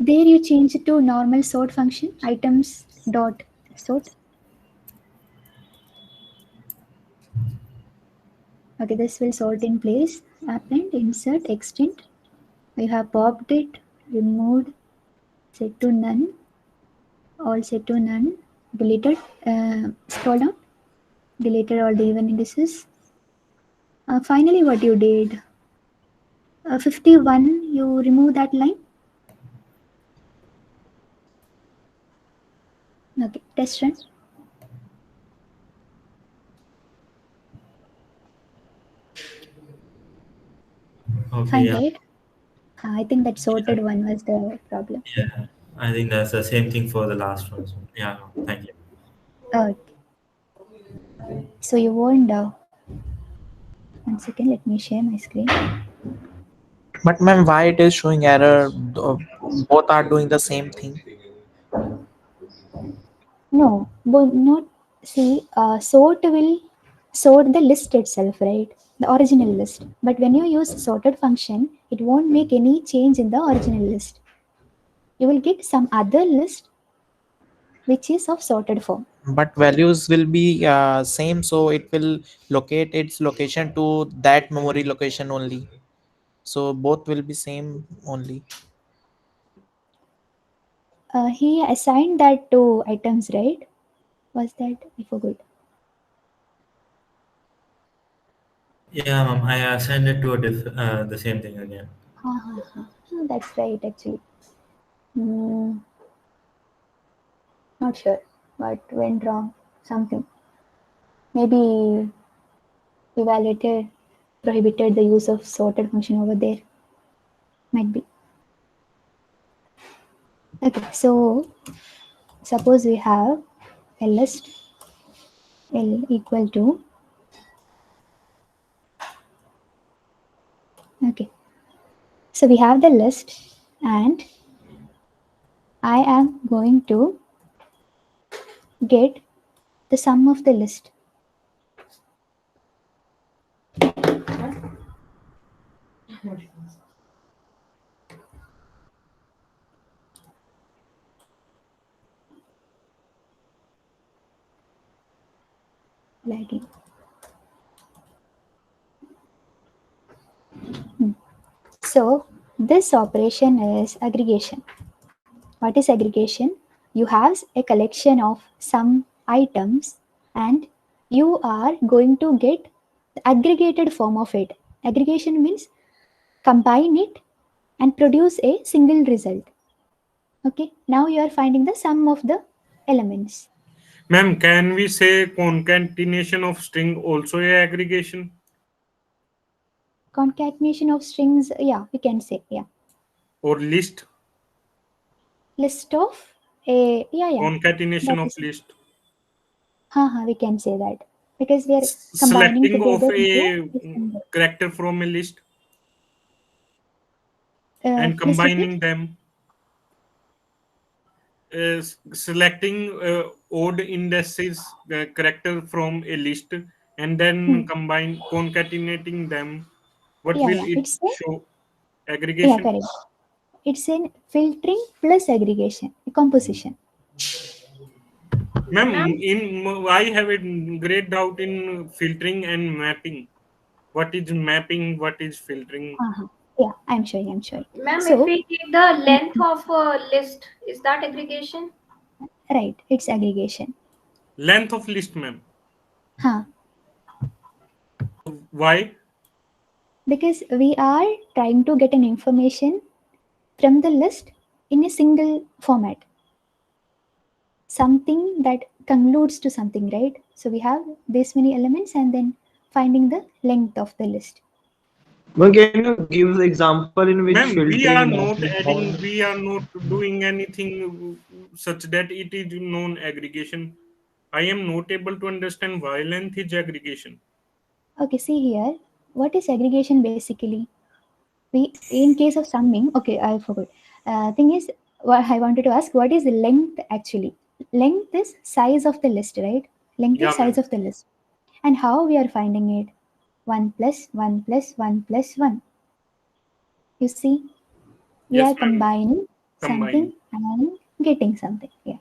There you change it to normal sort function, items dot sort. Okay, this will sort in place. Append, insert, extend. We have popped it, removed, set to none, all set to none, deleted, scroll down, deleted all the even indices. Finally, what you did, 51, you remove that line. Okay, test run. Okay, Fine, yeah. right? I think that sorted one was the problem. Yeah, I think that's the same thing for the last one. So, yeah, thank you. Okay. So you won't. 1 second, let me share my screen. But ma'am, why it is showing error? Both are doing the same thing. No, but not. See, sort will sort the list itself, right? The original list. But when you use sorted function, it won't make any change in the original list. You will get some other list which is of sorted form. But values will be same, so it will locate its location to that memory location only. So both will be same only. He assigned that to items, right? Was that? I forgot. Yeah, ma'am, I assigned it to the same thing again. That's right, actually. Not sure what went wrong. Something. Maybe evaluator prohibited the use of sorted function over there. Might be. Okay, so suppose we have a list L equal to, okay, so we have the list and I am going to get the sum of the list. Lagging. So this operation is aggregation. What is aggregation? You have a collection of some items and you are going to get the aggregated form of it. Aggregation means combine it and produce a single result. Okay, now you are finding the sum of the elements. Ma'am, can we say concatenation of string also a aggregation? Concatenation of strings, yeah, we can say, yeah. Or list? List of a, yeah. Concatenation of list. We can say that. Because we are combining Selecting of together a character from a list please and combining repeat. them. Selecting odd indices character from a list and then concatenating them. What will it show? Aggregation? Yeah, correct. It's in filtering plus aggregation, composition. Ma'am, I have a great doubt in filtering and mapping. What is mapping? What is filtering? Yeah, I'm showing. Ma'am, So, if we take the length of a list, is that aggregation? Right, it's aggregation. Length of list, ma'am. Huh. Why? Because we are trying to get an information from the list in a single format. Something that concludes to something, right? So we have this many elements and then finding the length of the list. Well, can you give the example in which Ma'am, we are filtering not mapping, adding, we are not doing anything such that it is known aggregation. I am not able to understand why length is aggregation. Okay, see here, what is aggregation basically? We, in case of summing, okay, I forgot. Thing is, what I wanted to ask, what is length actually? Length is size of the list, right? Length is size of the list. And how we are finding it? 1 plus 1 plus 1 plus 1. You see, we are combining something and getting something. Yeah.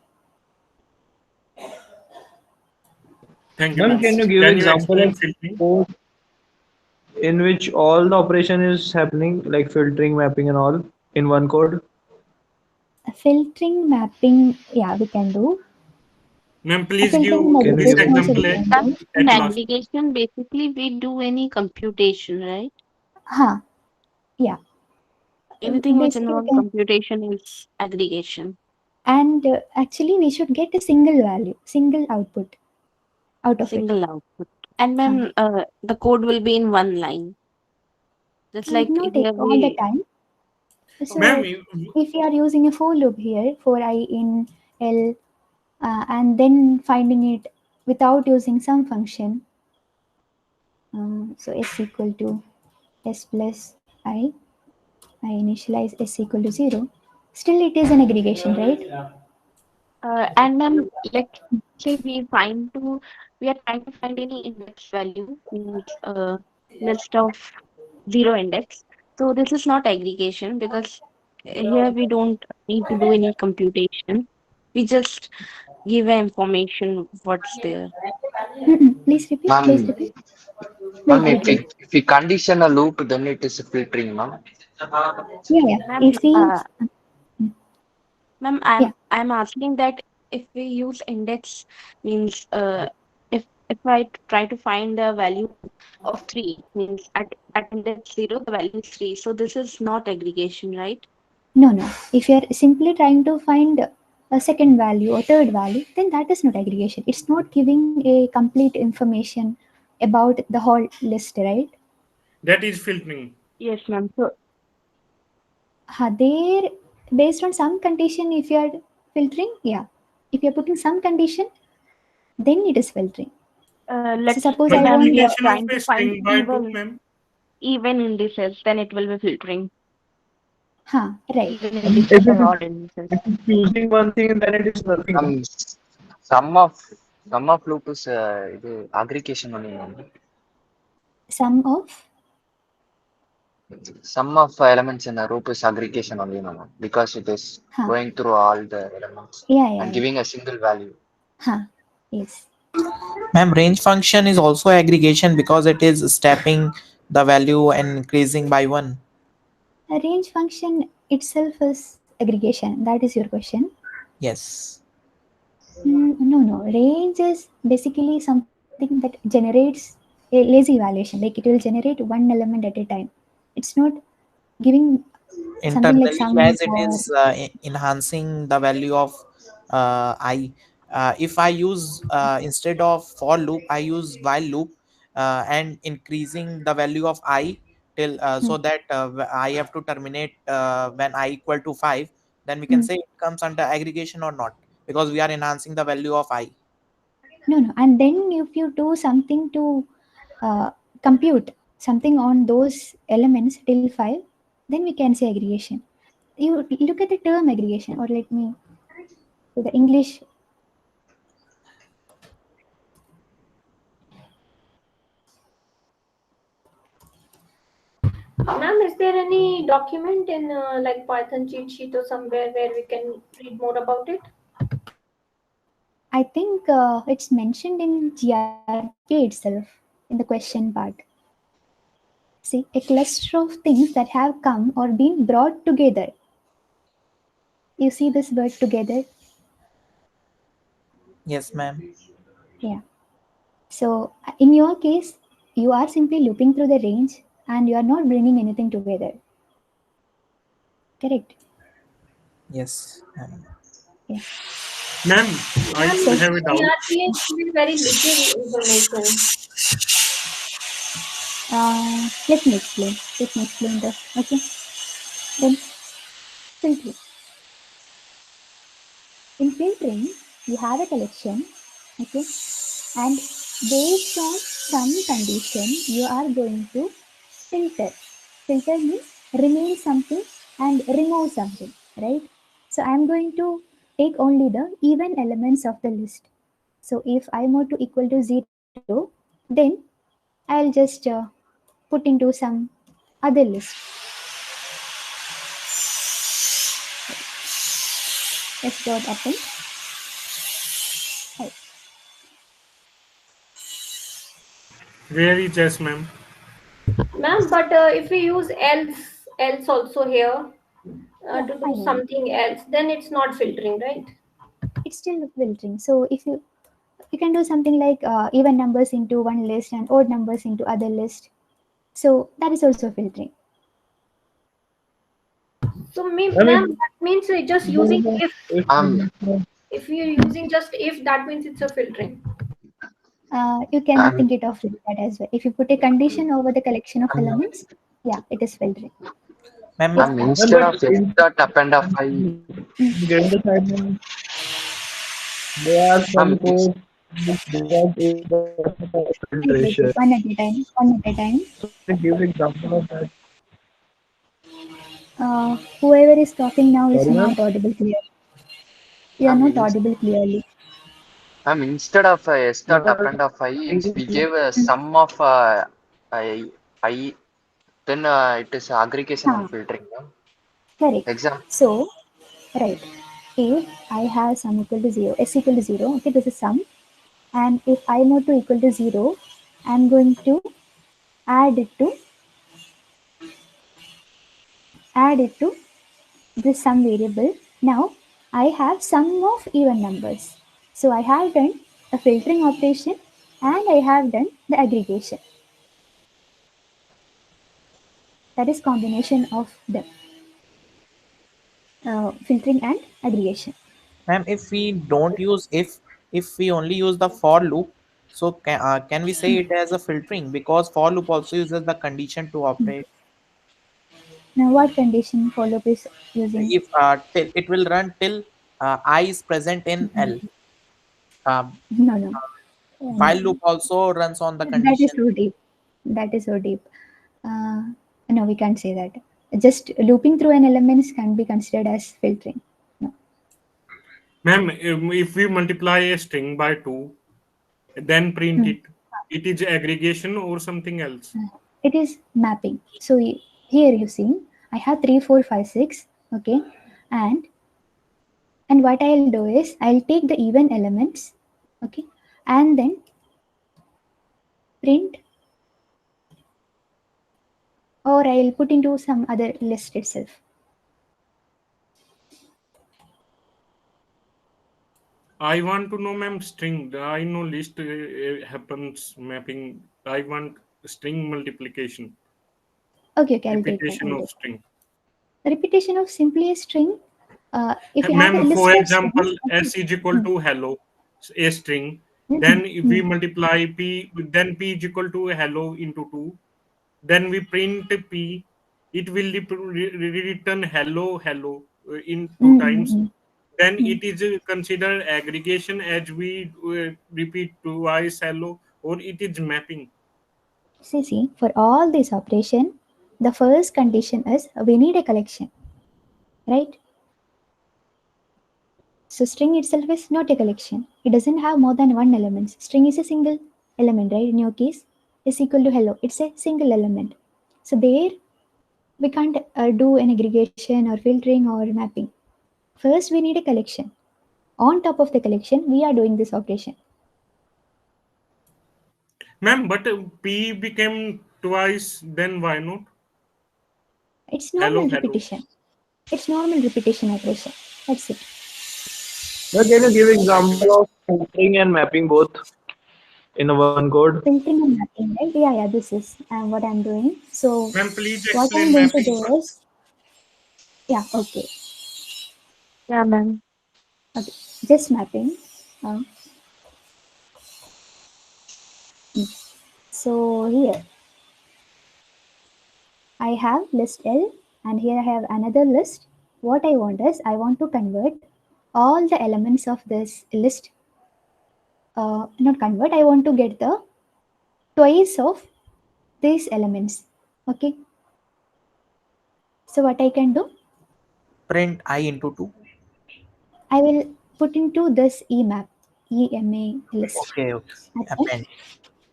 Thank you, Ma'am, ma'am. can you give Can you example explain of filtering? code in which all the operation is happening, like filtering, mapping, and all in one code? Filtering, mapping, yeah, we can do. Ma'am, please Filtering give this aggregation also example we can at, do. In at last. aggregation, basically, we do any computation, right? Yeah. Anything which Basically, we involves can, computation is aggregation. and actually we should get a single value, single output out of Single it. output. And then the code will be in one line. Just like Not here all the we. time. So Ma'am, if you are using a for loop here, for I in L, and then finding it without using some function, so s equal to s plus I initialize s equal to 0, still it is an aggregation, right? And then, like, say we are trying to find any index value, means list of 0 index. So this is not aggregation because here we don't need to do any computation. We just give information what's there. Please repeat. Ma'am, Please repeat. ma'am, Wait. if we condition a loop, then it is filtering, ma'am. Yeah. Ma'am, If we Ma'am, I'm asking that if we use index, means if I try to find the value of 3, means at index 0 the value is 3. So this is not aggregation, right? No. If you are simply trying to find a second value or third value, then that is not aggregation. It's not giving a complete information about the whole list, right? That is filtering. Yes, ma'am. So There, based on some condition, if you are filtering, yeah. If you are putting some condition, then it is filtering. let's suppose say I ma'am, want we are Combination of trying a to find string by 2, ma'am. even indices, then it will be filtering. Right. Even indices or odd indices. If it's using one thing, then it is nothing. Sum of loop is aggregation only, ma'am. Sum of elements in a loop is aggregation only, ma'am, because it is going through all the elements and giving a single value. Yes. Ma'am, range function is also aggregation because it is stepping the value and increasing by 1. A range function itself is aggregation. That is your question. Yes. No. Range is basically something that generates a lazy evaluation. Like it will generate one element at a time. It's not giving something like Internally, sum as it or is enhancing the value of I. If I use instead of for loop, I use while loop and increasing the value of I till so that I have to terminate when I equal to 5, then we can say it comes under aggregation or not, because we are enhancing the value of I. No. And then if you do something to compute something on those elements till 5, then we can say aggregation. You look at the term aggregation, or let me to the English. Ma'am, is there any document in like Python cheat sheet or somewhere where we can read more about it? I think it's mentioned in GRK itself in the question part. See, a cluster of things that have come or been brought together. You see this word together? Yes, ma'am. Yeah. So in your case, you are simply looping through the range and you are not bringing anything together. Correct? Yes. Yeah. Ma'am, I have a doubt. GRPA is very little information. Let me explain this. Okay. Then filtering. In filtering, you have a collection, okay, and based on some condition, you are going to filter. Filter means remain something and remove something, right? So I am going to take only the even elements of the list. So if I move to equal to 0, then I'll just put into some other list. S dot append. Right. Where is S, ma'am? Ma'am, but if we use else also here to do something else, then it's not filtering, right? It's still filtering. So if you can do something like even numbers into one list and odd numbers into other list. So that is also filtering. So ma'am, that means just using if. If you're using just if, that means it's a filtering. You can think it of like that as well. If you put a condition over the collection of elements, yeah, it is filtering. Instead of S dot append of I, Get the assignment. There are some codes that is the filtration. One at a time. One at a time. So give example of that. Whoever is talking now is Sorry, not ma'am? audible clearly. You are not audible clearly. Instead of S dot append of I, we gave a sum of I, then it is aggregation and filtering. No? Correct. Example. So, right. If I have sum equal to 0, s equal to 0, okay, this is sum. And if I more to equal to 0, I'm going to add it to this sum variable. Now, I have sum of even numbers. So, I have done a filtering operation and I have done the aggregation. That is combination of them. Filtering and aggregation. Ma'am, if we don't use if we only use the for loop, so can we say it as a filtering, because for loop also uses the condition to operate? Now, what condition for loop is using? If till it will run till I is present in L. No. While loop also runs on the condition. That is so deep. That is so deep. No, we can't say that. Just looping through an element can be considered as filtering. No. Ma'am, if we multiply a string by 2, then print it is aggregation or something else? It is mapping. So here you see, I have 3, 4, 5, 6. Okay, and what I'll do is I'll take the even elements. Okay, and then print, or I'll put into some other list itself. I want to know, ma'am, string. I know list happens mapping. I want string multiplication. Okay, I'll repetition of string. Repetition of simply a string. If you have a Ma'am, list for of example, strings, s is equal to hello, a string. Then if we multiply p, then p is equal to hello into 2. Then we print p. It will return hello in 2 times. Then it is considered aggregation as we repeat twice hello, or it is mapping. See, for all this operation, the first condition is we need a collection, right? So string itself is not a collection. It doesn't have more than one element. String is a single element, right? In your case, is equal to hello. It's a single element. So there, we can't do an aggregation or filtering or mapping. First, we need a collection. On top of the collection, we are doing this operation. Ma'am, but p became twice, then why not? It's normal repetition. It's normal repetition operation. That's it. Now, can you give example of filtering and mapping both in one code? Filtering and mapping, right? Yeah, this is what I'm doing. So ma'am, please what explain I'm going mapping to do is, yeah, okay. Yeah, ma'am. Okay, just mapping. So here I have list L and here I have another list. What I want is I want to convert all the elements of this list. Not convert, I want to get the twice of these elements. Okay. So what I can do? Print I into 2. I will put into this EMAP, EMA list. Okay. Append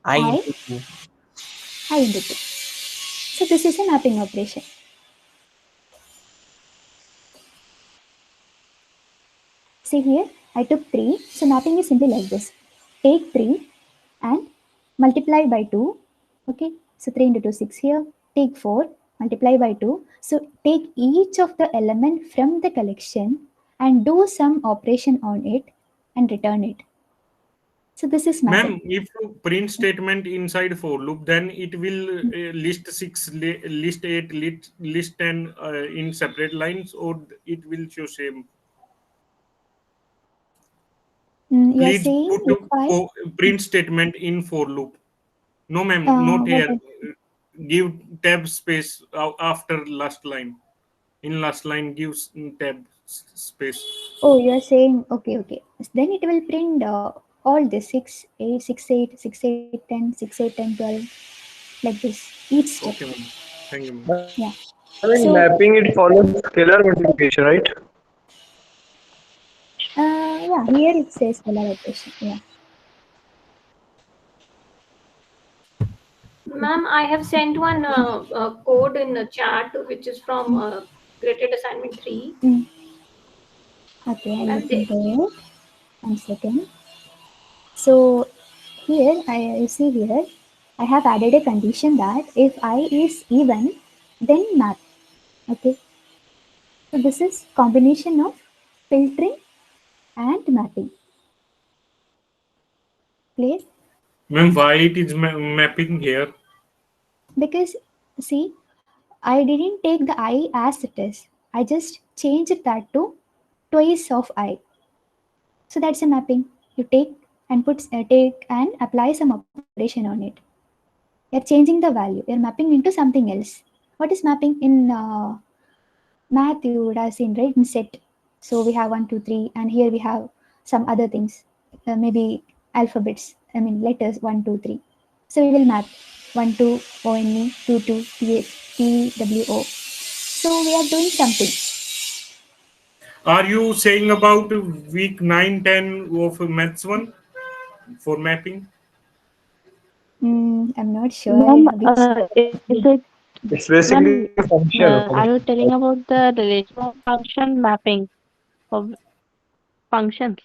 I into 2. I into 2. So this is a mapping operation. See here, I took 3. So mapping is simply like this. Take 3 and multiply by 2. Okay, so 3 into 2, 6 here. Take 4, multiply by 2. So take each of the element from the collection and do some operation on it and return it. So this is mapping. Ma'am, if you print statement inside for loop, then it will list 6, list 8, list 10 in separate lines, or it will show same. You're Please saying put if I print statement in for loop. No, ma'am, not what here. is- Give tab space after last line. In last line, give tab space. Oh, you're saying okay. Then it will print all this 6, 8, 6, 8, 6, 8, 10, 6, 8, 10, 12, like this. Each step. Okay, ma'am. Thank you, ma'am. Yeah. I mean, So mapping it follows scalar multiplication, right? yeah, here it says scalar operation. Yeah. Ma'am, I have sent one code in the chat, which is from graded assignment 3. Okay, I'm And looking for it. 1 second. So here you see here I have added a condition that if I is even, then map. Okay. So this is combination of filtering and mapping. Clear? Ma'am, why it is mapping here? Because see, I didn't take the I as it is. I just changed that to twice of I. So that's a mapping. You take and take and apply some operation on it. You're changing the value. You're mapping into something else. What is mapping in math? You would have seen, right? In set. So we have 1, 2, 3, and here we have some other things, maybe alphabets. I mean letters 1, 2, 3. So we will map 1, 2, ONE, 2, 2, TWO. So we are doing something. Are you saying about week 9, 10 of maths 1 for mapping? I'm not sure. Ma'am, is it, It's basically ma'am, a function. are you telling about the relational function mapping of functions?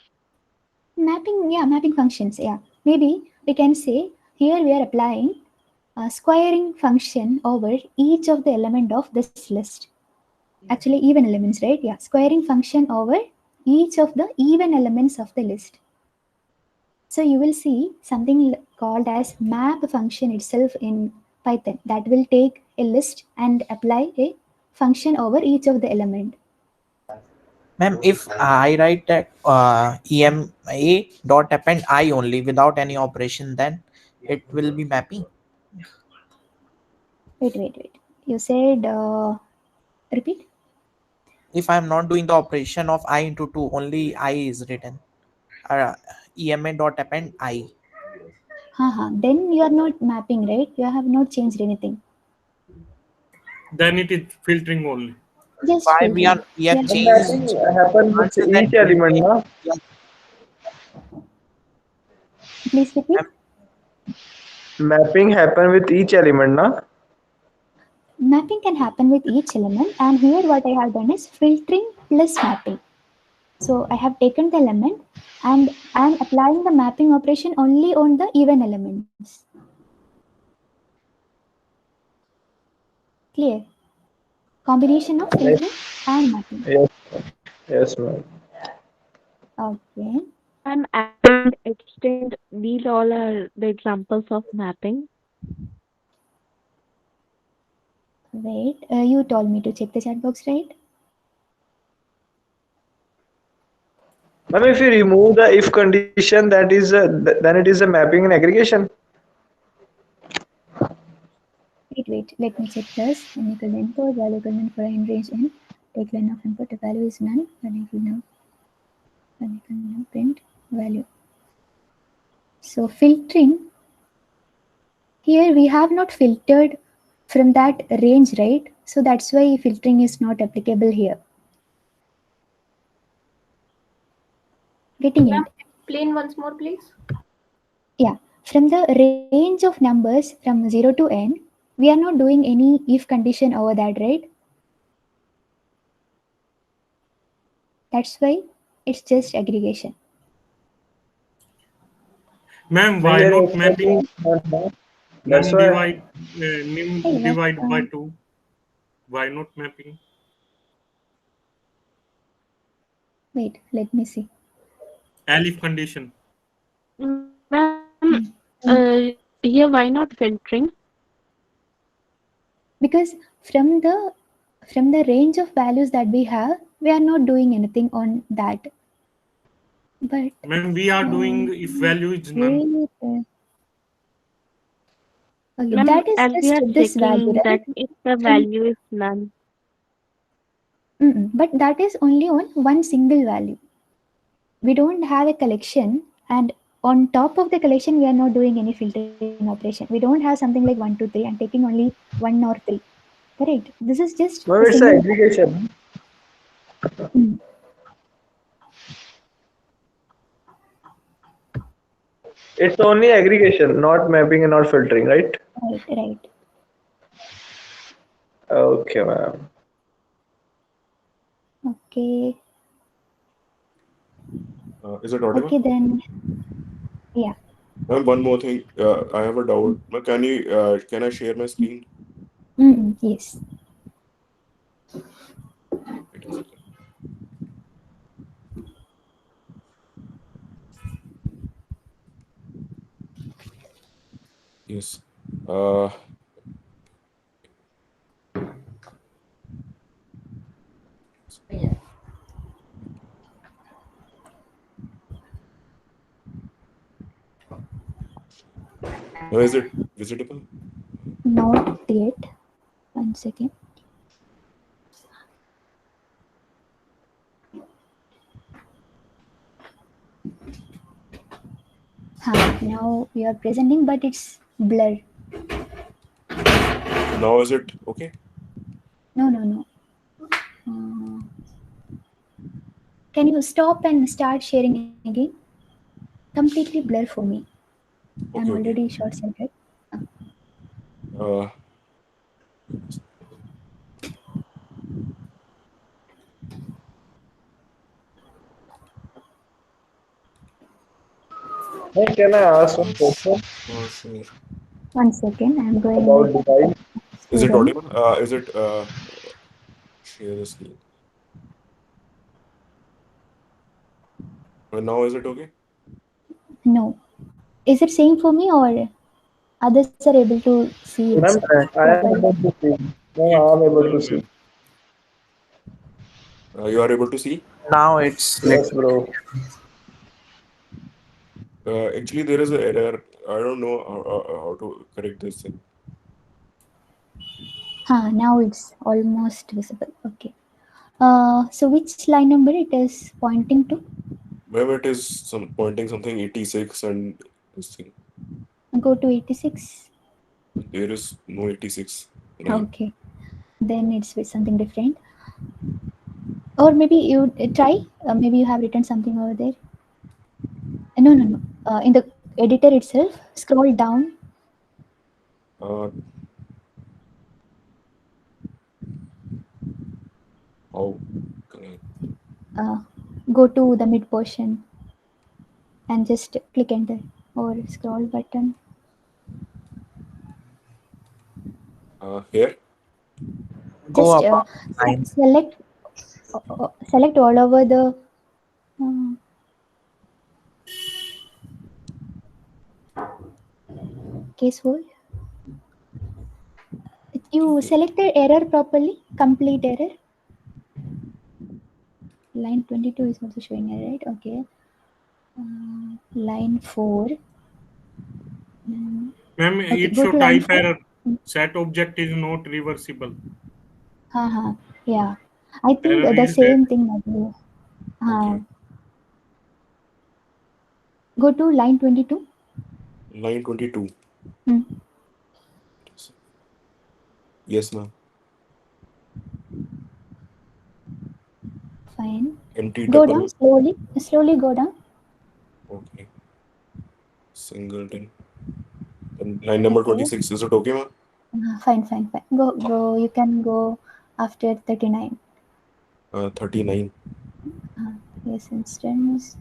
Mapping, yeah, mapping functions. Yeah, maybe we can say here we are applying a squaring function over each of the element of this list. Actually, even elements, right? Yeah, squaring function over each of the even elements of the list. So you will see something called as map function itself in Python that will take a list and apply a function over each of the element. Ma'am, if I write that EMA dot append I only without any operation, then it will be mapping. Wait. You said repeat. If I am not doing the operation of I into 2, only I is written. EMA dot append I. Then you are not mapping, right? You have not changed anything. Then it is filtering only. Just Why filtering. we have Mapping changed happen with answer that each element, na? Please repeat. Mapping happen with each element, na? Mapping can happen with each element, and here what I have done is filtering plus mapping. So I have taken the element and I am applying the mapping operation only on the even elements. Clear? Combination of filtering and mapping. Yes, ma'am. Okay. And extend, these all are the examples of mapping. Wait, you told me to check the chat box, right? Ma'am, if you remove the if condition, that is then it is a mapping and aggregation. Wait. Let me check this. N equal to input, value equal to for in range n. Take line of input, the value is none. N equal to print value. So filtering. Here we have not filtered from that range, right? So that's why filtering is not applicable here. Getting it? Explain once more, please. Yeah. From the range of numbers from 0 to n, we are not doing any if condition over that, right? That's why It's just aggregation. Ma'am, Then why there not is mapping? That's Num why. divide by 2. Why not mapping? Wait, let me see. Elif condition. Ma'am, here why not filtering? Because from the range of values that we have, we are not doing anything on that. But Ma'am, we are doing if value is none. okay, Ma'am, that is as we just are this value, checking that right? if the value is none. But that is only on one single value. We don't have a collection, and on top of the collection, we are not doing any filtering operation. We don't have something like 1, 2, 3 and taking only 1 or 3. Correct. This is just No, a it's an single. aggregation. It's only aggregation, not mapping and not filtering, right? Right. Okay, ma'am. Okay. Is it audible? Okay, then. Yeah. One more thing. I have a doubt. Can I share my screen? Yes. Yes. Now is it visitable? Not yet. 1 second. Now you are presenting, but it's blurred. Now is it okay? No. Can you stop and start sharing again? Completely blur for me. I'm already short-sighted. Hey, can I ask one question Oh, sure. 1 second. I'm going about device? Is it student. audible? Is it share the screen? Now is it okay? No. Is it same for me or others are able to see it Ma'am, I am properly? able to see. No, I am able to see. You are able to see? Now it's Yes, bro. Actually, there is an error. I don't know how to correct this thing. Now it's almost visible. Okay. So which line number it is pointing to? Maybe it is pointing something 86 and this thing. Go to 86. There is no 86. Right? Okay. Then it's with something different. Or maybe you try. Maybe you have written something over there. No. In the editor itself, scroll down. How? Go to the mid portion and just click enter or scroll button. Here? Go Just up line. select all over the case hold. You selected error properly, complete error. Line 22 is also showing error, right? Okay. Line 4. Ma'am, Okay, it go show to line type 4. error. Set object is not reversible. Yeah. I think Error the is there. same thing that you. Go to line 22. Line 22. Yes, ma'am. Fine. Empty Go tuple. down slowly. Slowly go down. Okay. Singleton. And line number 26. Is it okay, ma'am? Fine. Go. You can go after 39. 39. Yes, instance.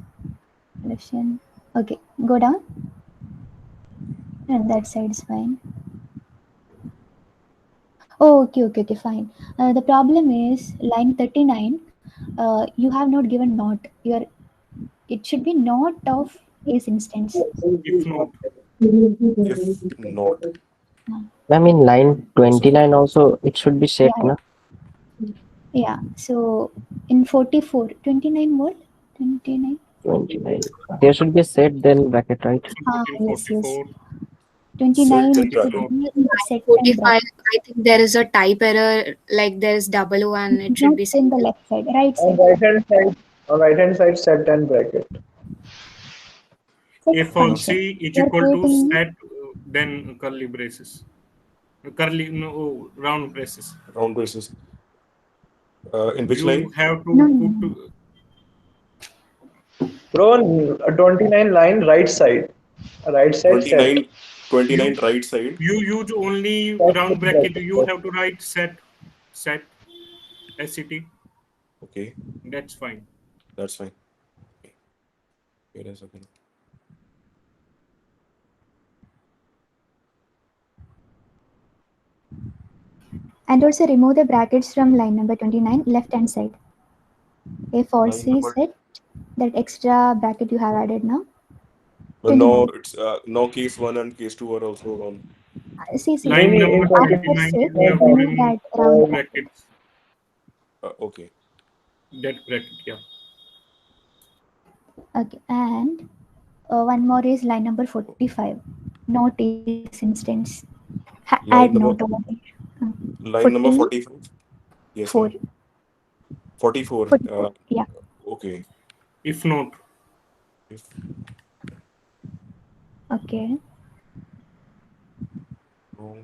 Collection. Okay, go down. And that side is fine. Oh, okay, fine. The problem is line 39. You have not given not. It should be not of is instance. If not. If not. I mean, line 29 also, it should be set, Yeah. na? Yeah. So in 44, 29 what? 29. 29. There should be a set, then bracket, right? Yes. 44. 29 Set it then should bracket. be set and 45, bracket. I think there is a type error, like there's double O and it should Not be in the single. left side, right On side. right hand side, set and bracket. Set If all function. C is You are equal to creating set, then curly braces. Round braces. Round braces. In which You line? have to No. put Bro, on 29 line, right side. Right side set. 29 right side. You use only Set round and bracket. bracket. You have to write set, SET. Okay, That's fine. that's fine. Wait a second. and also remove the brackets from line number 29 left hand side. If all Line C number- set, that extra bracket you have added now. But now 29. it's now case 1 and case 2 are also on. See. Line number After 29, set, you have to remove remove that round bracket. brackets. Okay. That bracket, yeah. Okay, and one more is line number 45. Not is instance. Add Line not number over there. line number 45. Yes, 4. ma'am. 44. 44. Yeah. Okay. If not. If Okay. no.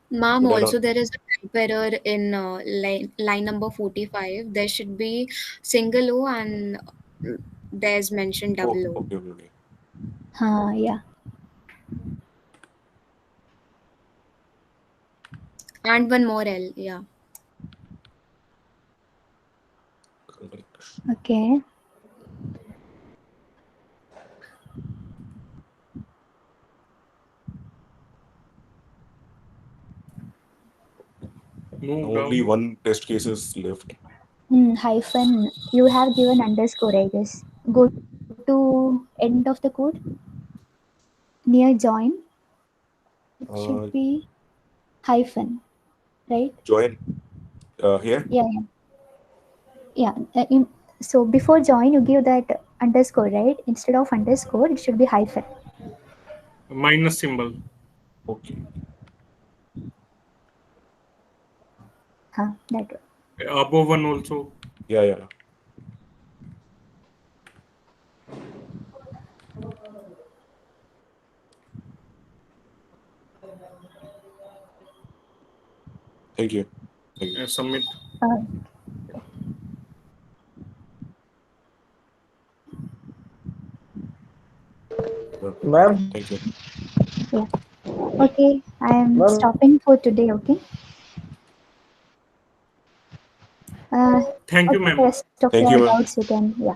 Ma'am, Did I also not? there is a type error in line number 45. There should be single O and there's mentioned Oh, double O. okay. Yeah. And one more L, yeah. Okay. Only one test case is left. Hyphen. You have given underscore, I guess. Go to end of the code. Near join. It should be hyphen, right? Join. Here? Yeah. So before join, you give that underscore, right? Instead of underscore, it should be hyphen. Minus symbol. Okay. That one. Above one also. Yeah. Thank you. Submit. Ma'am. Thank you. Yeah. Okay, I am Ma'am. stopping for today. Okay. Thank you, okay, ma'am. the rest of Thank your you, ma'am. doubts you can. Yeah.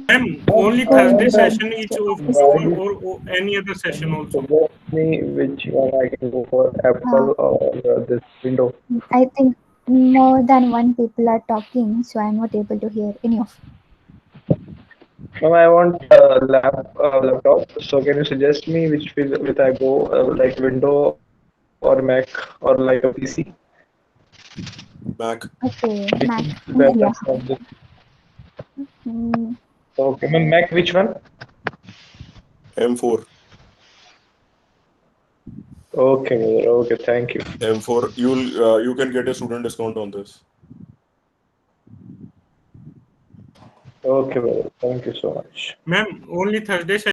Ma'am, only Thursday session is of school or any other session also. Suggest me which one I can go for, Apple or this window. I think more than one people are talking, so I'm not able to hear any of. Ma'am, I want laptop. So can you suggest me which will I go, like Window or Mac or like a PC? Mac. Okay, Which Mac. is better Yeah. for this? Mm, Okay, ma'am, Mac which one? M4. Okay, brother. Okay, thank you. M4. You can get a student discount on this. Okay, brother. Thank you so much. Ma'am, only Thursday